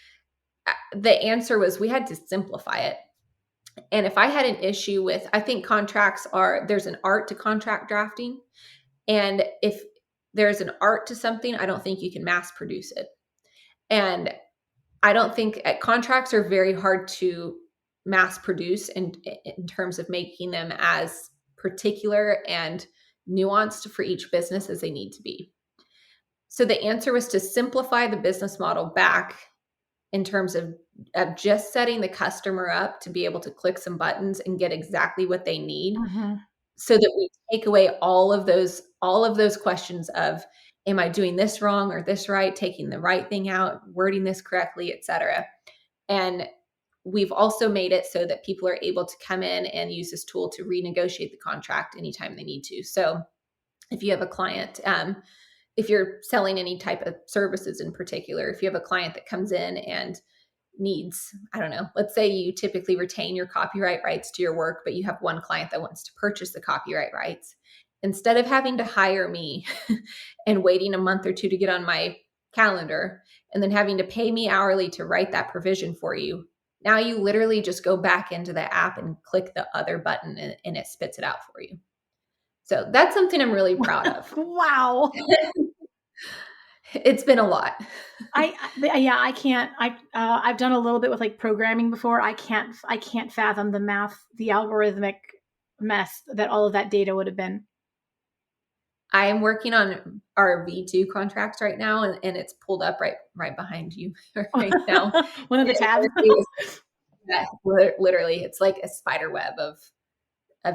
The answer was we had to simplify it. And if I had an issue with, I think there's an art to contract drafting. And if there's an art to something, I don't think you can mass produce it. And I don't think contracts are very hard to mass produce in terms of making them as particular and nuanced for each business as they need to be. So the answer was to simplify the business model back in terms of just setting the customer up to be able to click some buttons and get exactly what they need, so that we take away all of those questions of, am I doing this wrong or this right, taking the right thing out, wording this correctly, etc. And we've also made it so that people are able to come in and use this tool to renegotiate the contract anytime they need to. So if you have a client, if you're selling any type of services in particular, if you have a client that comes in and needs, I don't know, let's say you typically retain your copyright rights to your work, but you have one client that wants to purchase the copyright rights. Instead of having to hire me and waiting a month or two to get on my calendar and then having to pay me hourly to write that provision for you, now you literally just go back into the app and click the other button and it spits it out for you. So that's something I'm really proud of. Wow. It's been a lot. I can't. I've done a little bit with like programming before. I can't fathom the math, the algorithmic mess that all of that data would have been. I am working on our V2 contracts right now, and it's pulled up right behind you right now. One of the tabs. Yeah, literally, it's like a spider web of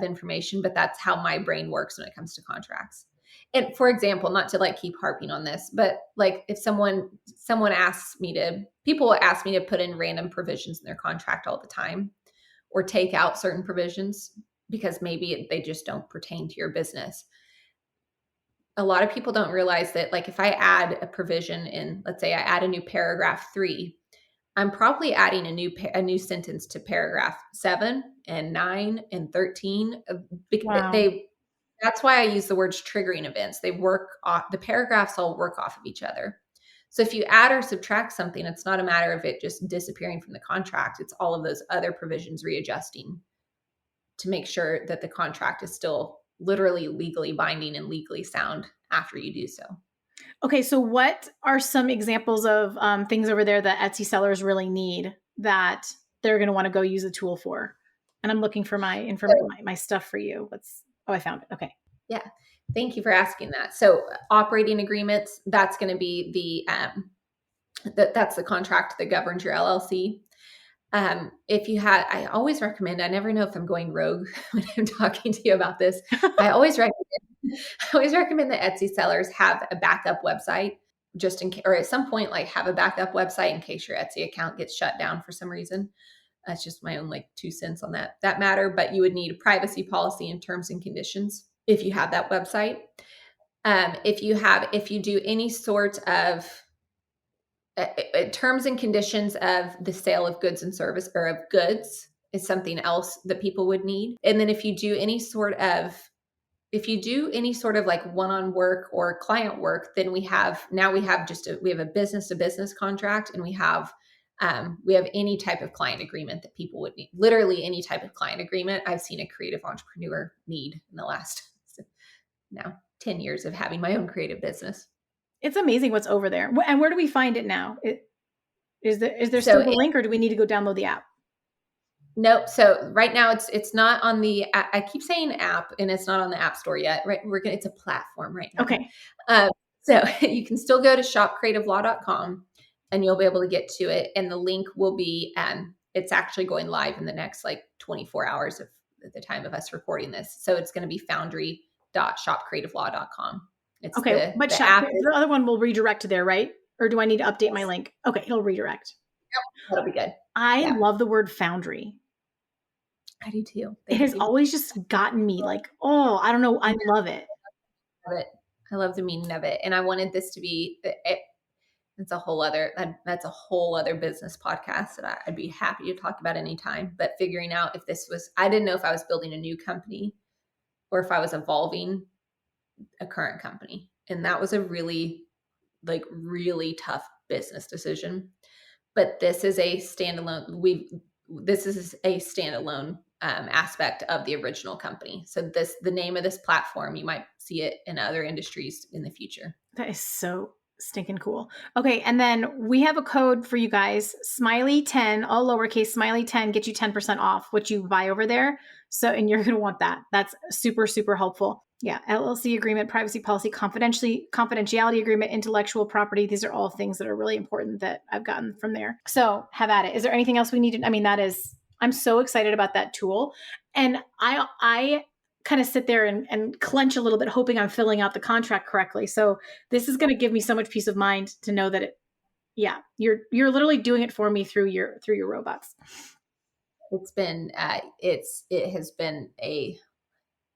information, but that's how my brain works when it comes to contracts. And for example, not to like keep harping on this, but like if someone asks me to, people ask me to put in random provisions in their contract all the time, or take out certain provisions because maybe they just don't pertain to your business. A lot of people don't realize that, like, if I add a provision in, let's say I add a new paragraph 3, I'm probably adding a new sentence to paragraph 7 and 9 and 13. Wow. That's why I use the words triggering events. They work off, the paragraphs all work off of each other. So if you add or subtract something, it's not a matter of it just disappearing from the contract. It's all of those other provisions readjusting to make sure that the contract is still literally legally binding and legally sound after you do so. Okay, so what are some examples of things over there that Etsy sellers really need that they're going to want to go use the tool for? And I'm looking for my information, my stuff for you. I found it. Okay. Yeah. Thank you for asking that. So operating agreements, that's going to be that's the contract that governs your LLC. If you had, I always recommend, I never know if I'm going rogue when I'm talking to you about this. I always recommend that Etsy sellers have a backup website just in case, or at some point, like have a backup website in case your Etsy account gets shut down for some reason. That's just my own like 2 cents on that matter. But you would need a privacy policy and terms and conditions if you have that website. If you do any sort of terms and conditions of the sale of goods and service, or of goods, is something else that people would need. And then if you do any sort of like one-on work or client work, then we have a business to business contract, and we have any type of client agreement that people would need. Literally any type of client agreement I've seen a creative entrepreneur need in the last now 10 years of having my own creative business. It's amazing what's over there. And where do we find it now? Is there still a link, or do we need to go download the app? Nope. So right now it's not on the, I keep saying app, and it's not on the App Store yet, right? It's a platform right now. Okay. So you can still go to shopcreativelaw.com and you'll be able to get to it. And the link will be, it's actually going live in the next like 24 hours at the time of us recording this. So it's going to be foundry.shopcreativelaw.com. It's okay. But the other one will redirect to there, right? Or do I need to update my link? Okay. It'll redirect. Yep, that'll be good. I love the word foundry. I do too. It has always just gotten me like, oh, I don't know. I love it. I love the meaning of it. And I wanted this to be, that's a whole other business podcast that I'd be happy to talk about anytime. But figuring out if I didn't know if I was building a new company or if I was evolving a current company. And that was a really tough business decision. But this is a standalone. This is a standalone aspect of the original company. So the name of this platform, you might see it in other industries in the future. That is so stinking cool. Okay. And then we have a code for you guys, Smiley10, all lowercase, Smiley10, get you 10% off what you buy over there. So, and you're going to want that. That's super, super helpful. Yeah. LLC agreement, privacy policy, confidentiality agreement, intellectual property. These are all things that are really important that I've gotten from there. So have at it. Is there anything else we needed? I mean, I'm so excited about that tool. And I kind of sit there and clench a little bit, hoping I'm filling out the contract correctly. So this is going to give me so much peace of mind to know that you're literally doing it for me through your robots. It's been, it has been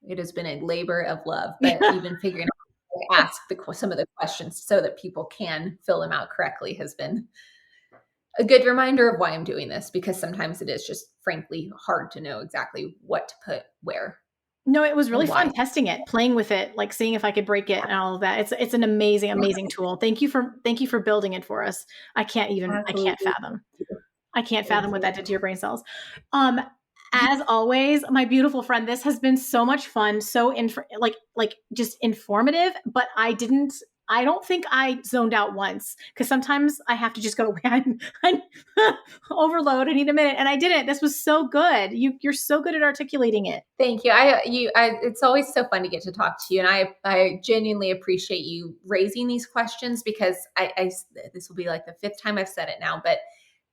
it has been a labor of love, but even figuring out how to ask some of the questions so that people can fill them out correctly has been a good reminder of why I'm doing this, because sometimes it is just frankly hard to know exactly what to put where. No, it was really fun testing it, playing with it, like seeing if I could break it and all of that. It's an amazing, amazing tool. Thank you for building it for us. I can't fathom what that did to your brain cells. As always, my beautiful friend, this has been so much fun, so just informative, but I don't think I zoned out once, because sometimes I have to just go, I'm overload, I need a minute. And I didn't. This was so good. You're so good at articulating it. Thank you. It's always so fun to get to talk to you. And I genuinely appreciate you raising these questions, because this will be like the 5th time I've said it now, but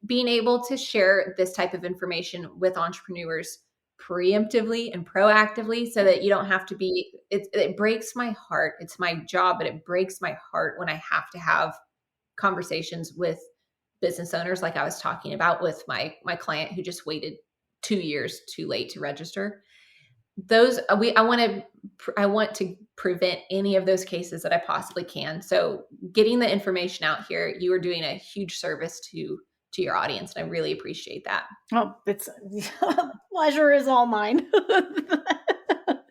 being able to share this type of information with entrepreneurs preemptively and proactively, so that you don't have to be, it breaks my heart. It's my job, but it breaks my heart when I have to have conversations with business owners, like I was talking about with my client who just waited 2 years too late to register. I want to prevent any of those cases that I possibly can. So getting the information out here, you are doing a huge service to your audience. And I really appreciate that. Oh, it's pleasure is all mine.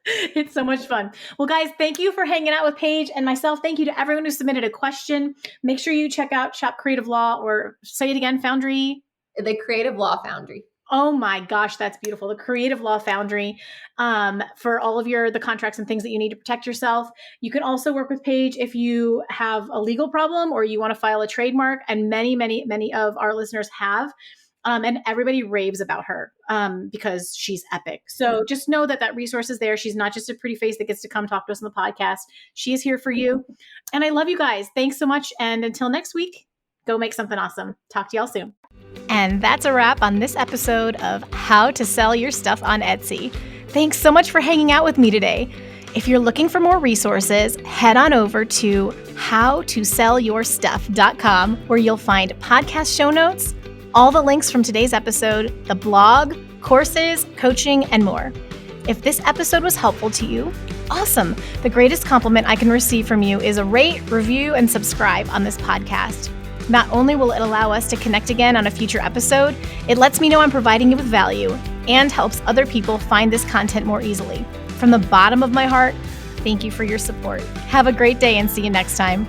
It's so much fun. Well, guys, thank you for hanging out with Paige and myself. Thank you to everyone who submitted a question. Make sure you check out Shop Creative Law, or say it again, Foundry. The Creative Law Foundry. Oh my gosh, that's beautiful. The Creative Law Foundry, for all of the contracts and things that you need to protect yourself. You can also work with Paige if you have a legal problem or you want to file a trademark, and many, many, many of our listeners have. And everybody raves about her because she's epic. So just know that resource is there. She's not just a pretty face that gets to come talk to us on the podcast. She is here for you. And I love you guys. Thanks so much. And until next week, go make something awesome. Talk to y'all soon. And that's a wrap on this episode of How to Sell Your Stuff on Etsy. Thanks so much for hanging out with me today. If you're looking for more resources, head on over to howtosellyourstuff.com, where you'll find podcast show notes, all the links from today's episode, the blog, courses, coaching, and more. If this episode was helpful to you, awesome. The greatest compliment I can receive from you is a rate, review, and subscribe on this podcast. Not only will it allow us to connect again on a future episode, it lets me know I'm providing you with value and helps other people find this content more easily. From the bottom of my heart, thank you for your support. Have a great day and see you next time.